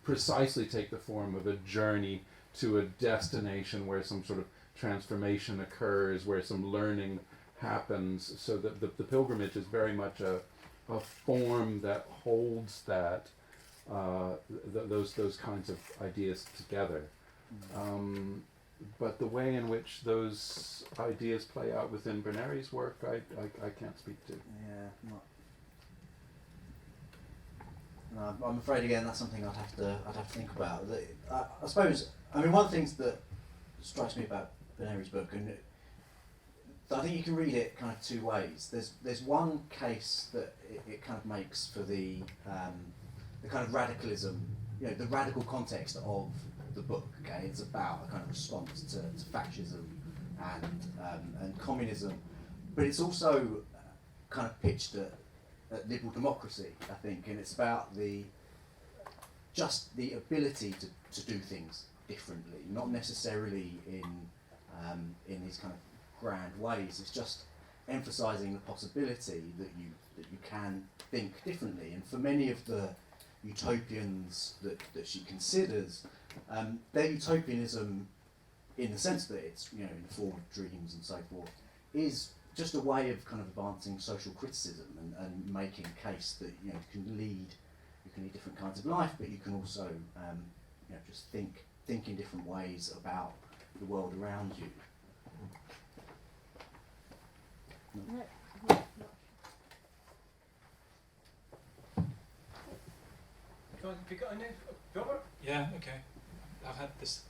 precisely take the form of a journey to a destination where some sort of transformation occurs, where some learning happens, so that the pilgrimage is very much a form that holds that those kinds of ideas together. the way in which those ideas play out within Berneri's work, I can't speak to. Yeah, no, I'm afraid again that's something I'd have to think about. I suppose, I mean, one of the things that strikes me about Berneri's book, and I think you can read it kind of two ways. There's one case that it kind of makes for the kind of radicalism, you know, the radical context of the book. Okay, it's about a kind of response to fascism and communism, but it's also kind of pitched at liberal democracy, I think, and it's about the ability to do things differently, not necessarily in these kind of grand ways. It's just emphasising the possibility that you can think differently. And for many of the utopians that she considers, their utopianism, in the sense that it's, you know, in the form of dreams and so forth, is just a way of kind of advancing social criticism and making a case that, you know, you can lead different kinds of life, but you can also you know, just think in different ways about the world around you. Have you got any, Robert? Yeah, okay. I've had this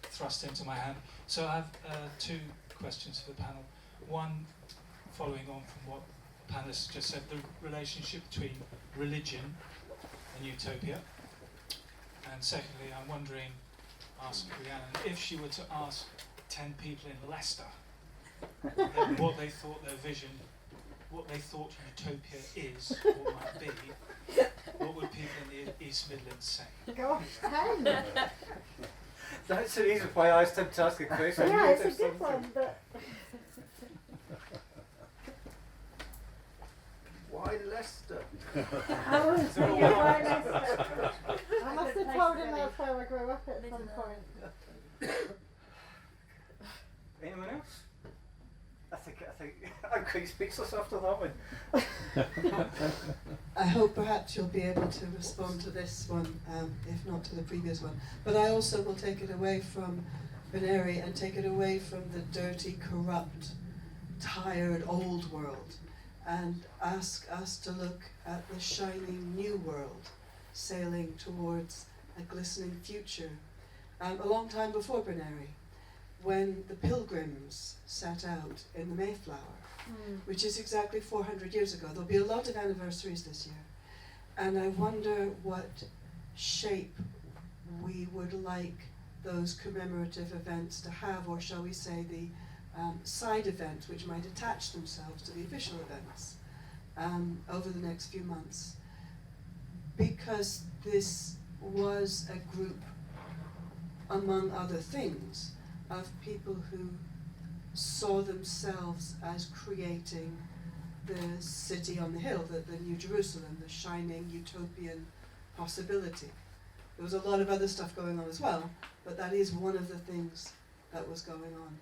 thrust into my hand. So I have two questions for the panel. One, following on from what the panelists just said, the relationship between religion and utopia. And secondly, I'm wondering, ask Rhiannon, if she were to ask 10 people in Leicester what they thought their vision, what they thought utopia is or might be, what would people in the East Midlands say? Gosh, 10. That's the reason why I asked him to ask a question. Yeah, it's a good one, but... Why Leicester? I was thinking why Leicester. I must have told him that's where I grew up at some point. Anyone else? I think I'm quite speechless after that one. I hope perhaps you'll be able to respond to this one, if not to the previous one. But I also will take it away from Berneri and take it away from the dirty, corrupt, tired old world and ask us to look at the shining new world sailing towards a glistening future. A long time before Berneri, when the Pilgrims set out in the Mayflower, which is exactly 400 years ago. There'll be a lot of anniversaries this year. And I wonder what shape we would like those commemorative events to have, or shall we say the side events which might attach themselves to the official events over the next few months. Because this was a group, among other things, of people who saw themselves as creating the city on the hill, the New Jerusalem, the shining utopian possibility. There was a lot of other stuff going on as well, but that is one of the things that was going on.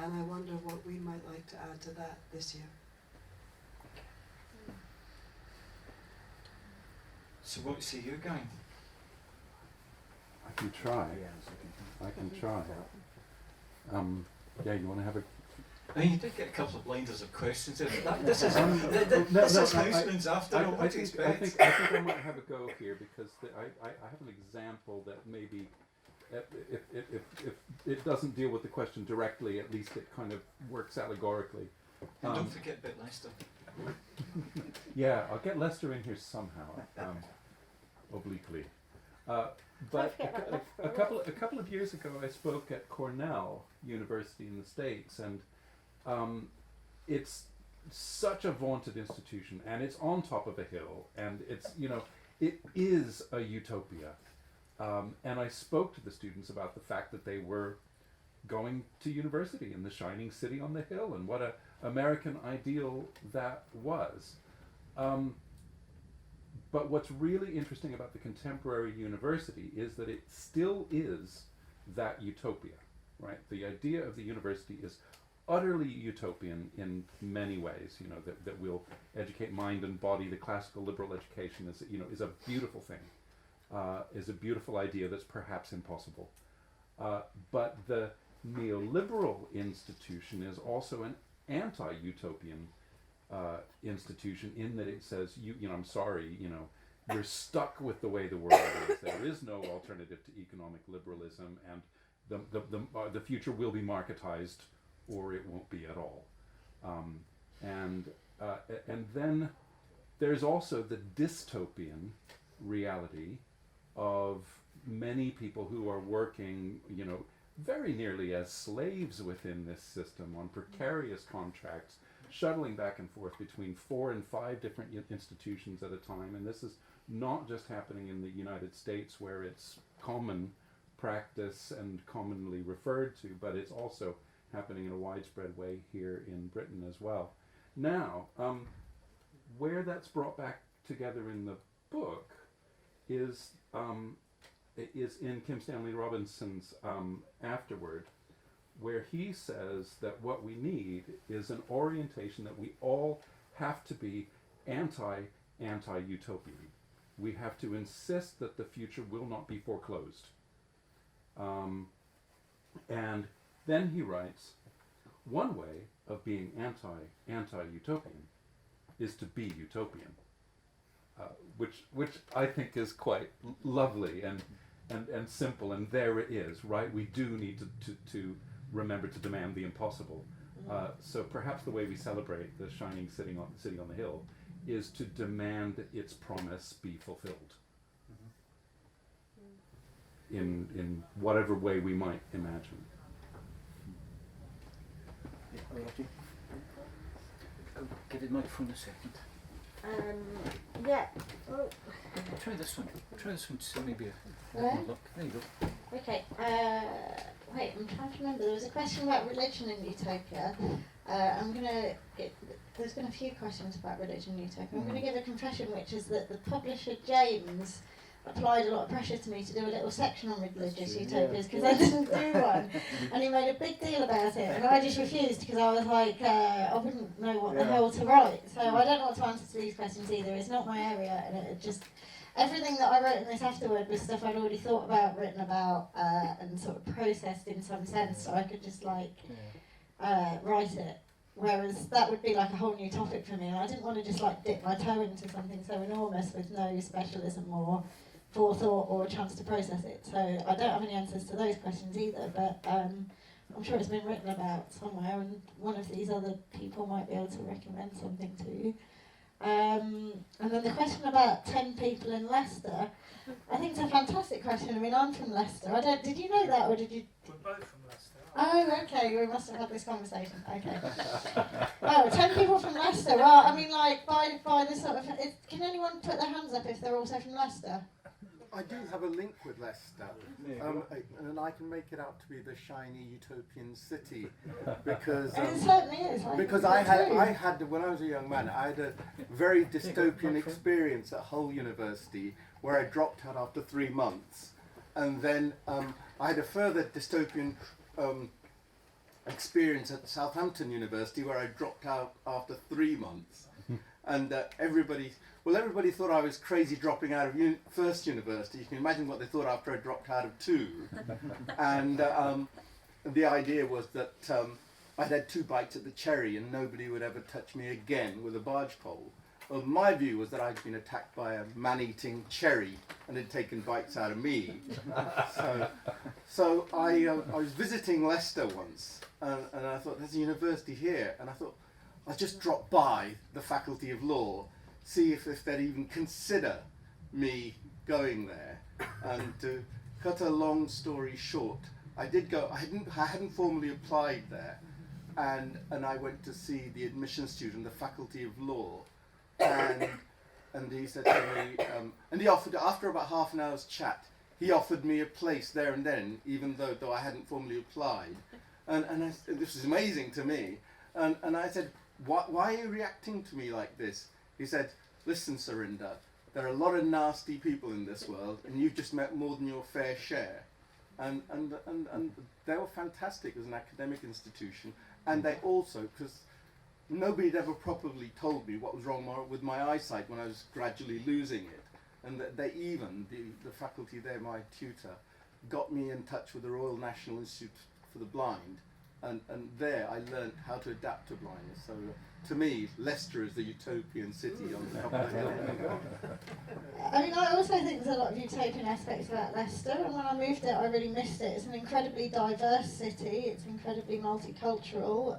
And I wonder what we might like to add to that this year. So what say you going? I can try. I can try. Yeah, you want to have a... I mean, you did get a couple of blinders of questions in. This is Housmans after all. What do you expect? I think I might have a go here because I have an example that maybe, if it doesn't deal with the question directly, at least it kind of works allegorically. And don't forget about Leicester. Yeah, I'll get Leicester in here somehow, obliquely. But a couple of years ago, I spoke at Cornell University in the States, and it's such a vaunted institution, and it's on top of a hill, and it's, you know, it is a utopia. And I spoke to the students about the fact that they were going to university in the shining city on the hill, and what a American ideal that was. But what's really interesting about the contemporary university is that it still is that utopia, right? The idea of the university is utterly utopian in many ways, you know, that will educate mind and body. The classical liberal education is, you know, is a beautiful thing, is a beautiful idea that's perhaps impossible. But the neoliberal institution is also an anti-utopian institution, in that it says, you know, I'm sorry, you know, you're stuck with the way the world is. There is no alternative to economic liberalism, and the future will be marketized, or it won't be at all. And then there's also the dystopian reality of many people who are working, you know, very nearly as slaves within this system on precarious contracts, shuttling back and forth between 4 and 5 different institutions at a time. And this is not just happening in the United States, where it's common practice and commonly referred to, but it's also happening in a widespread way here in Britain as well. Now, where that's brought back together in the book is in Kim Stanley Robinson's Afterward, where he says that what we need is an orientation that we all have to be anti-utopian. We have to insist that the future will not be foreclosed. And then he writes, one way of being anti-utopian is to be utopian, which I think is quite lovely and simple, and there it is, right? We do need to remember to demand the impossible. So perhaps the way we celebrate the shining city on the hill is to demand its promise be fulfilled in whatever way we might imagine. Give the microphone a second. Yeah. Oh. Try this one. Try this one to see maybe a Hello? look. There you go. Okay. Wait, I'm trying to remember. There was a question about religion in Utopia. There's been a few questions about religion in Utopia. I'm going to give a confession, which is that the publisher James applied a lot of pressure to me to do a little section on religious utopias, because I didn't do one, and he made a big deal about it, and I just refused because I was like, I wouldn't know what the hell to write. So I don't know what to answer to these questions either. It's not my area, and it just everything that I wrote in this afterward was stuff I'd already thought about, written about, and sort of processed in some sense, so I could just like write it. Whereas that would be like a whole new topic for me, and I didn't want to just like dip my toe into something so enormous with no specialism or forethought or a chance to process it. So I don't have any answers to those questions either, but I'm sure it's been written about somewhere, and one of these other people might be able to recommend something to you. And then the question about 10 people in Leicester, I think it's a fantastic question. I mean, I'm from Leicester. Did you know that, or did you? We're both from Leicester. Oh, okay, we must have had this conversation. Okay. Oh, 10 people from Leicester. Well, I mean, like, by the sort of... can anyone put their hands up if they're also from Leicester? I do have a link with Leicester, and I can make it out to be the shiny utopian city, because it certainly is. Because I had when I was a young man, I had a very dystopian experience at Hull University where I dropped out after 3 months, and then I had a further dystopian experience at Southampton University where I dropped out after 3 months, and everybody thought I was crazy dropping out of first university. You can imagine what they thought after I dropped out of 2. And the idea was that I'd had 2 bites at the cherry and nobody would ever touch me again with a barge pole. Well, my view was that I'd been attacked by a man-eating cherry and had taken bites out of me. So I was visiting Leicester once, and I thought, there's a university here, and I thought, I'll just drop by the Faculty of Law, see if they'd even consider me going there. And to cut a long story short, I did go. I hadn't formally applied there, and I went to see the admissions student, the Faculty of Law, and he said to me, and he offered, after about half an hour's chat, he offered me a place there and then, even though I hadn't formally applied, and this was amazing to me, and I said, why are you reacting to me like this? He said, listen, Surinder, there are a lot of nasty people in this world, and you've just met more than your fair share. And they were fantastic as an academic institution, and they also, because nobody had ever properly told me what was wrong with my eyesight when I was gradually losing it, and they even, the faculty there, my tutor, got me in touch with the Royal National Institute for the blind, and there I learned how to adapt to blindness. So to me, Leicester is the utopian city on the top of the hill. I mean, I also think there's a lot of utopian aspects about Leicester, and when I moved it, I really missed it. It's an incredibly diverse city. It's incredibly multicultural.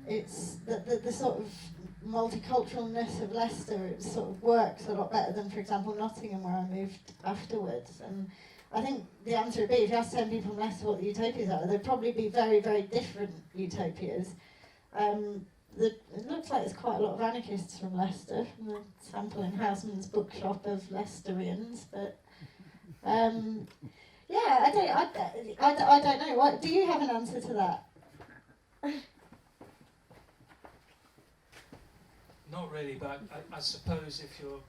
It's the sort of multiculturalness of Leicester. It sort of works a lot better than, for example, Nottingham, where I moved afterwards. And I think the answer would be, if you ask 10 people from Leicester what the utopias are, they'd probably be very, very different utopias. It looks like there's quite a lot of anarchists from Leicester, from the sample in Housmans Bookshop of Leicesterians, but yeah, I don't know. What do you have an answer to that? Not really, but I suppose if you're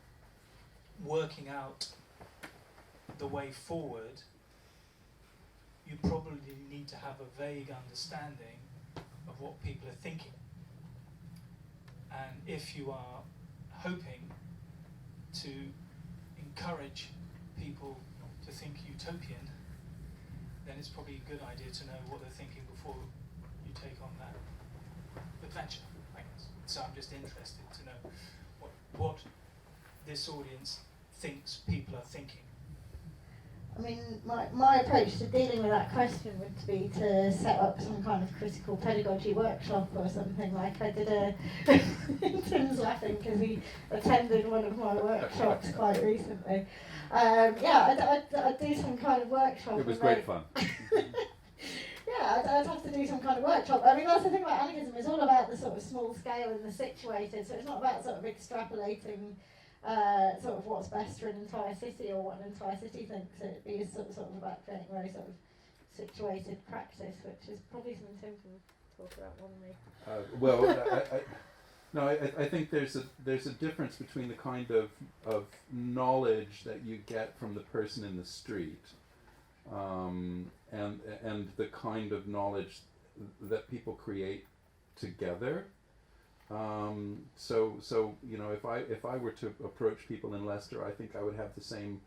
working out the way forward, you probably need to have a vague understanding of what people are thinking. And if you are hoping to encourage people to think utopian, then it's probably a good idea to know what they're thinking before you take on that adventure, I guess. So I'm just interested to know what this audience thinks people are thinking. I mean, my approach to dealing with that question would be to set up some kind of critical pedagogy workshop or something. Like I did Tim's laughing because he attended one of my workshops quite recently. Yeah, I'd do some kind of workshop. It was great fun. Yeah, I'd have to do some kind of workshop. I mean, that's the thing about anarchism, it's all about the sort of small scale and the situated, so it's not about sort of extrapolating sort of what's best for an entire city or what an entire city thinks. It'd be sort of about creating very sort of situated practice, which is probably something Tim can talk about more than me. I think there's a difference between the kind of knowledge that you get from the person in the street, and the kind of knowledge that people create together. So you know, if I were to approach people in Leicester, I think I would have the same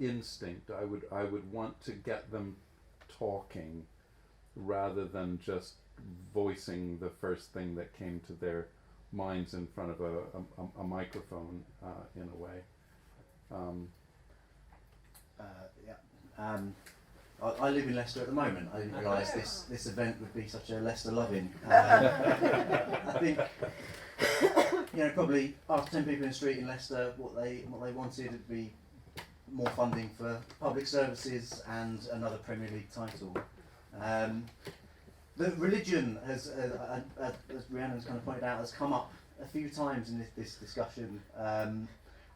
instinct. I would want to get them talking rather than just voicing the first thing that came to their minds in front of a microphone, in a way. I live in Leicester at the moment. I didn't realise this event would be such a Leicester loving. I think, you know, probably after 10 people in the street in Leicester, what they wanted would be more funding for public services and another Premier League title. The religion has, as Rhiannon's kind of pointed out, has come up a few times in this discussion.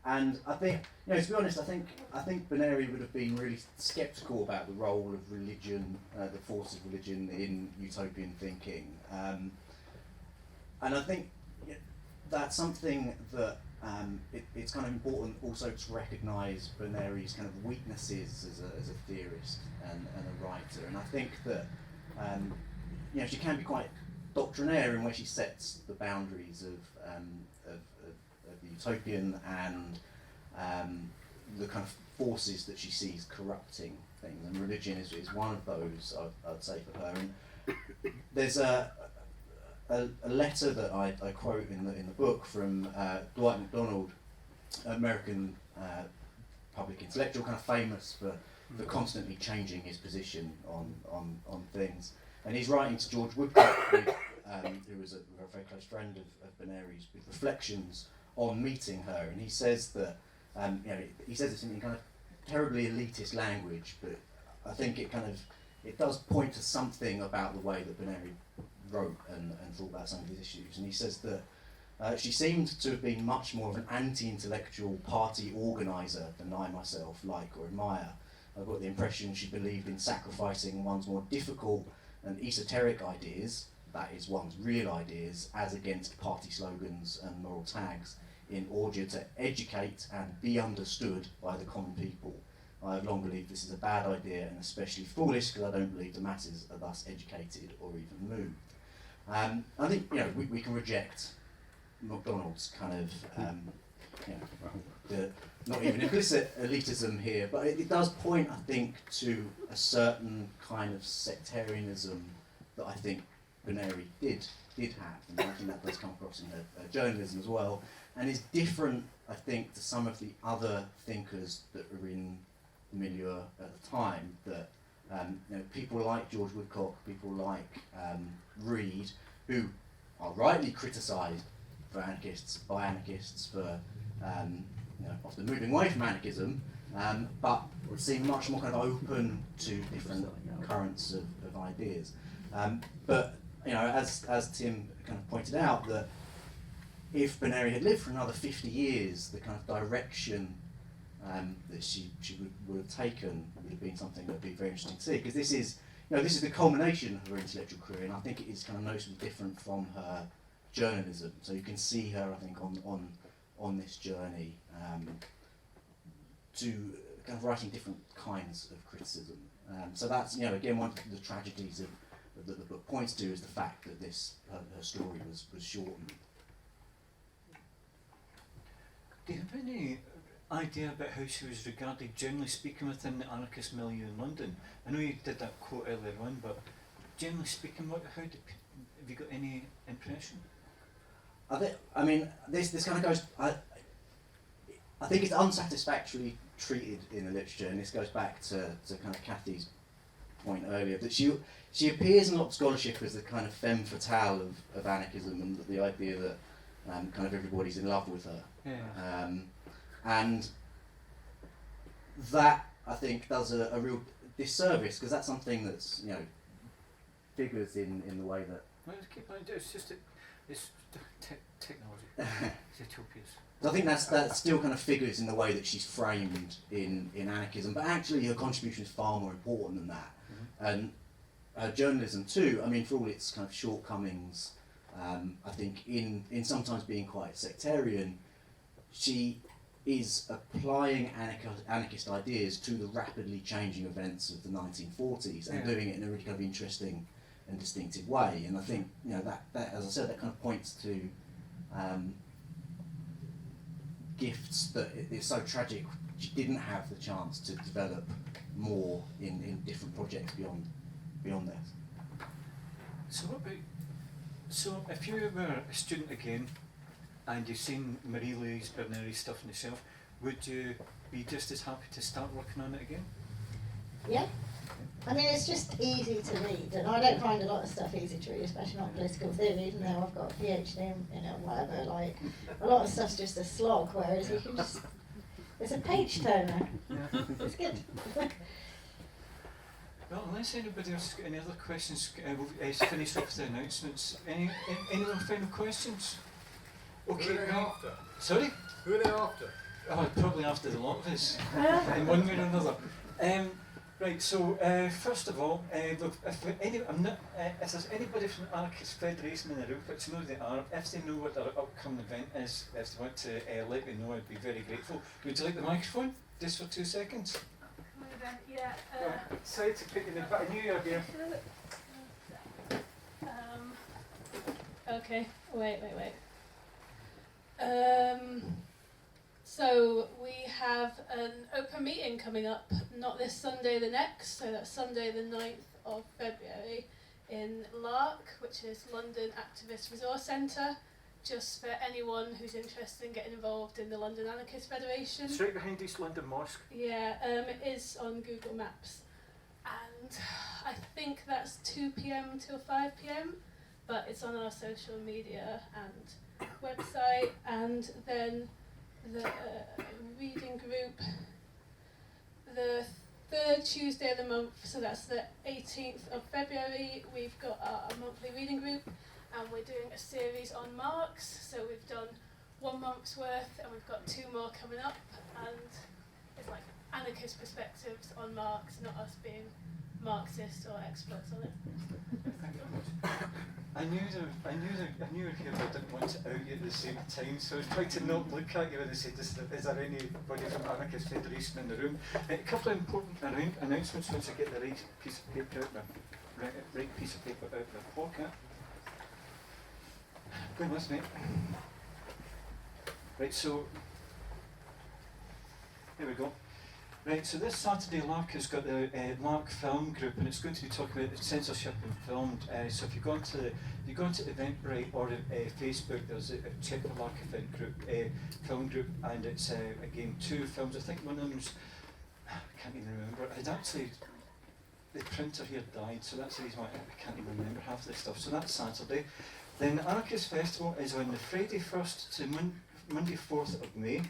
And I think, you know, to be honest, I think Berneri would have been really sceptical about the role of religion, the force of religion in utopian thinking. And I think that's something that it's kind of important also to recognise Berneri's kind of weaknesses as a theorist and a writer. And I think that, you know, she can be quite doctrinaire in where she sets the boundaries of the utopian and the kind of forces that she sees corrupting things, and religion is one of those, I'd say, for her. And there's a letter that I quote in the book from Dwight MacDonald, American public intellectual, kind of famous for constantly changing his position on things. And he's writing to George Woodcock, who was a very close friend of Berneri's, with reflections on meeting her. And he says that, you know, he says this in kind of terribly elitist language, but I think it does point to something about the way that Berneri wrote and thought about some of these issues. And he says that she seemed to have been much more of an anti-intellectual party organiser than I myself like or admire. I've got the impression she believed in sacrificing one's more difficult and esoteric ideas, that is one's real ideas, as against party slogans and moral tags, in order to educate and be understood by the common people. I have long believed this is a bad idea, and especially foolish, because I don't believe the masses are thus educated or even moved. I think, you know, we can reject MacDonald's kind of not even implicit elitism here, but it does point, I think, to a certain kind of sectarianism that I think Berneri did have, and I think that does come across in her journalism as well, and is different, I think, to some of the other thinkers that were in the milieu at the time. That people like George Woodcock, people like Reid, who are rightly criticised by anarchists for often moving away from anarchism, but seem much more kind of open to different currents of ideas. But as Tim kind of pointed out, that if Berneri had lived for another 50 years, the kind of direction that she would have taken would have been something that would be very interesting to see, because this is the culmination of her intellectual career, and I think it is kind of noticeably different from her journalism. So you can see her, I think, on this journey to kind of writing different kinds of criticism. So that's again one of the tragedies that the book points to, is the fact that her story was shortened. Do you have any idea about how she was regarded, generally speaking, within the anarchist milieu in London? I know you did that quote earlier on, but generally speaking, have you got any impression? This kind of goes. I think it's unsatisfactorily treated in the literature, and this goes back to kind of Kathy's point earlier, that she appears in a lot of scholarship as the kind of femme fatale of anarchism, and the idea that kind of everybody's in love with her. Yeah. And that, I think, does a real disservice, because that's something that's figures in the way that. Well, keep on. It's just it's technology. It's utopias. So I think that still kind of figures in the way that she's framed in anarchism, but actually her contribution is far more important than that. Mm-hmm. And her journalism too, for all its kind of shortcomings, I think in sometimes being quite sectarian, she is applying anarchist ideas to the rapidly changing events of the 1940s, and doing it in a really kind of interesting and distinctive way. And I think that as I said, that kind of points to gifts that it's so tragic she didn't have the chance to develop more in different projects beyond this. So if you were a student again and you've seen Marie Louise Berneri stuff on the shelf, would you be just as happy to start working on it again? Yeah. It's just easy to read, and I don't find a lot of stuff easy to read, especially not political theory, even though I've got a PhD in whatever. Like, a lot of stuff's just a slog, whereas you can just, it's a page turner. Yeah. It's good. Well, unless anybody else has got any other questions, we'll finish off the announcements. Any other final questions? Okay. Who are they after? Sorry? Who are they after? Oh, probably after the lot of us, in one way or another. Right, so first of all, look, if there's anybody from the Anarchist Federation in the room, which know they are, if they know what their upcoming event is, if they want to let me know, I'd be very grateful. Would you like the microphone, just for 2 seconds? Yeah. Sorry to put you in the back. I knew you were here. Okay, wait. So we have an open meeting coming up, not this Sunday, the next, so that's Sunday the 9th of February in Lark, which is London Activist Resource Centre, just for anyone who's interested in getting involved in the London Anarchist Federation. Straight behind East London Mosque. Yeah, it is on Google Maps, and I think that's 2 p.m. till 5 p.m, but it's on our social media and website. And then the reading group, the 3rd Tuesday of the month, so that's the 18th of February, we've got our monthly reading group, and we're doing a series on Marx. So we've done 1 month's worth, and we've got 2 more coming up, and it's like anarchist perspectives on Marx, not us being Marxist or experts on it. Thank you very much. I knew you were here, but I didn't want to out you at the same time, so I was trying to not look at you when I said, is there anybody from Anarchist Federation in the room? A couple of important announcements once I get the right piece of paper out of my pocket. Go on, listen, mate. Right, so Here we go. Right, so this Saturday Lark has got the Lark Film Group, and it's going to be talking about censorship in film. So if you go onto Eventbrite or Facebook, there's check the Lark Event Group, Film Group, and it's again 2 films. I think one of them's, I can't even remember. I'd actually, the printer here died, so that's the reason why I can't even remember half of this stuff. So that's Saturday. Then the Anarchist Festival is on the Friday 1st to Monday 4th of May,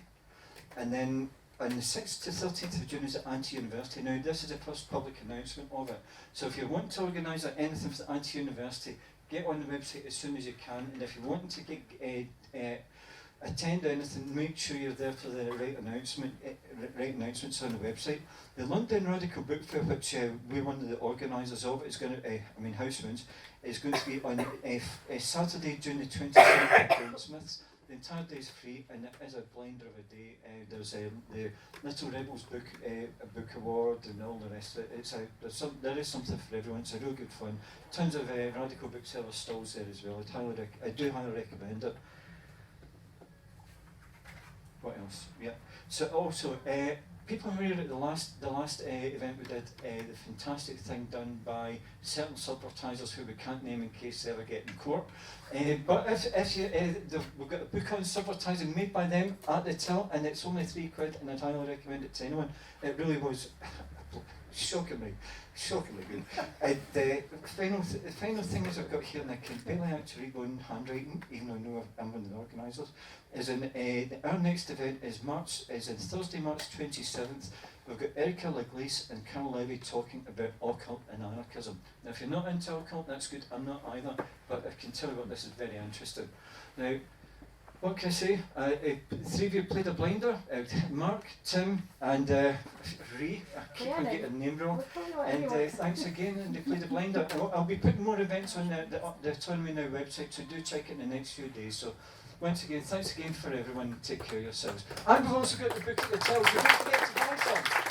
and then on the 6th to 13th of June is at Anti-University. Now this is the first public announcement of it. So if you want to organise anything for the Anti-University, get on the website as soon as you can, and if you want to get attend anything, make sure you're there for the right announcements on the website. The London Radical Book Fair, which we're one of the organisers of, is going to, Housmans, is going to be on Saturday, June the 27th at Goldsmiths. The entire day is free, and it is a blinder of a day. There's the Little Rebels book award and all the rest of it. There is something for everyone. It's a real good fun. Tons of radical bookseller stalls there as well. I do highly recommend it. What else? Yeah. So also, people who were at the last event we did, the fantastic thing done by certain subvertisers who we can't name in case they ever get in court. But if you, we've got a book on subvertising made by them at the till, and it's only £3, and I'd highly recommend it to anyone. It really was shockingly good. The final thing is I've got here, and I can barely actually read my own handwriting, even though I know I'm one of the organisers, is our next event is in Thursday, March 27th. We've got Erica Leglise and Carol Levy talking about occult and anarchism. Now if you're not into occult, that's good, I'm not either, but I can tell you what, this is very interesting. Now, what can I say? 3 of you played a blinder, Mark, Tim and Ree, I keep on getting the name wrong, and thanks again, and they played a blinder. I'll be putting more events on the Autonomy Now website, so do check it in the next few days. So once again, thanks again for everyone, take care of yourselves. And we've also got the book at the till, so don't forget to buy some.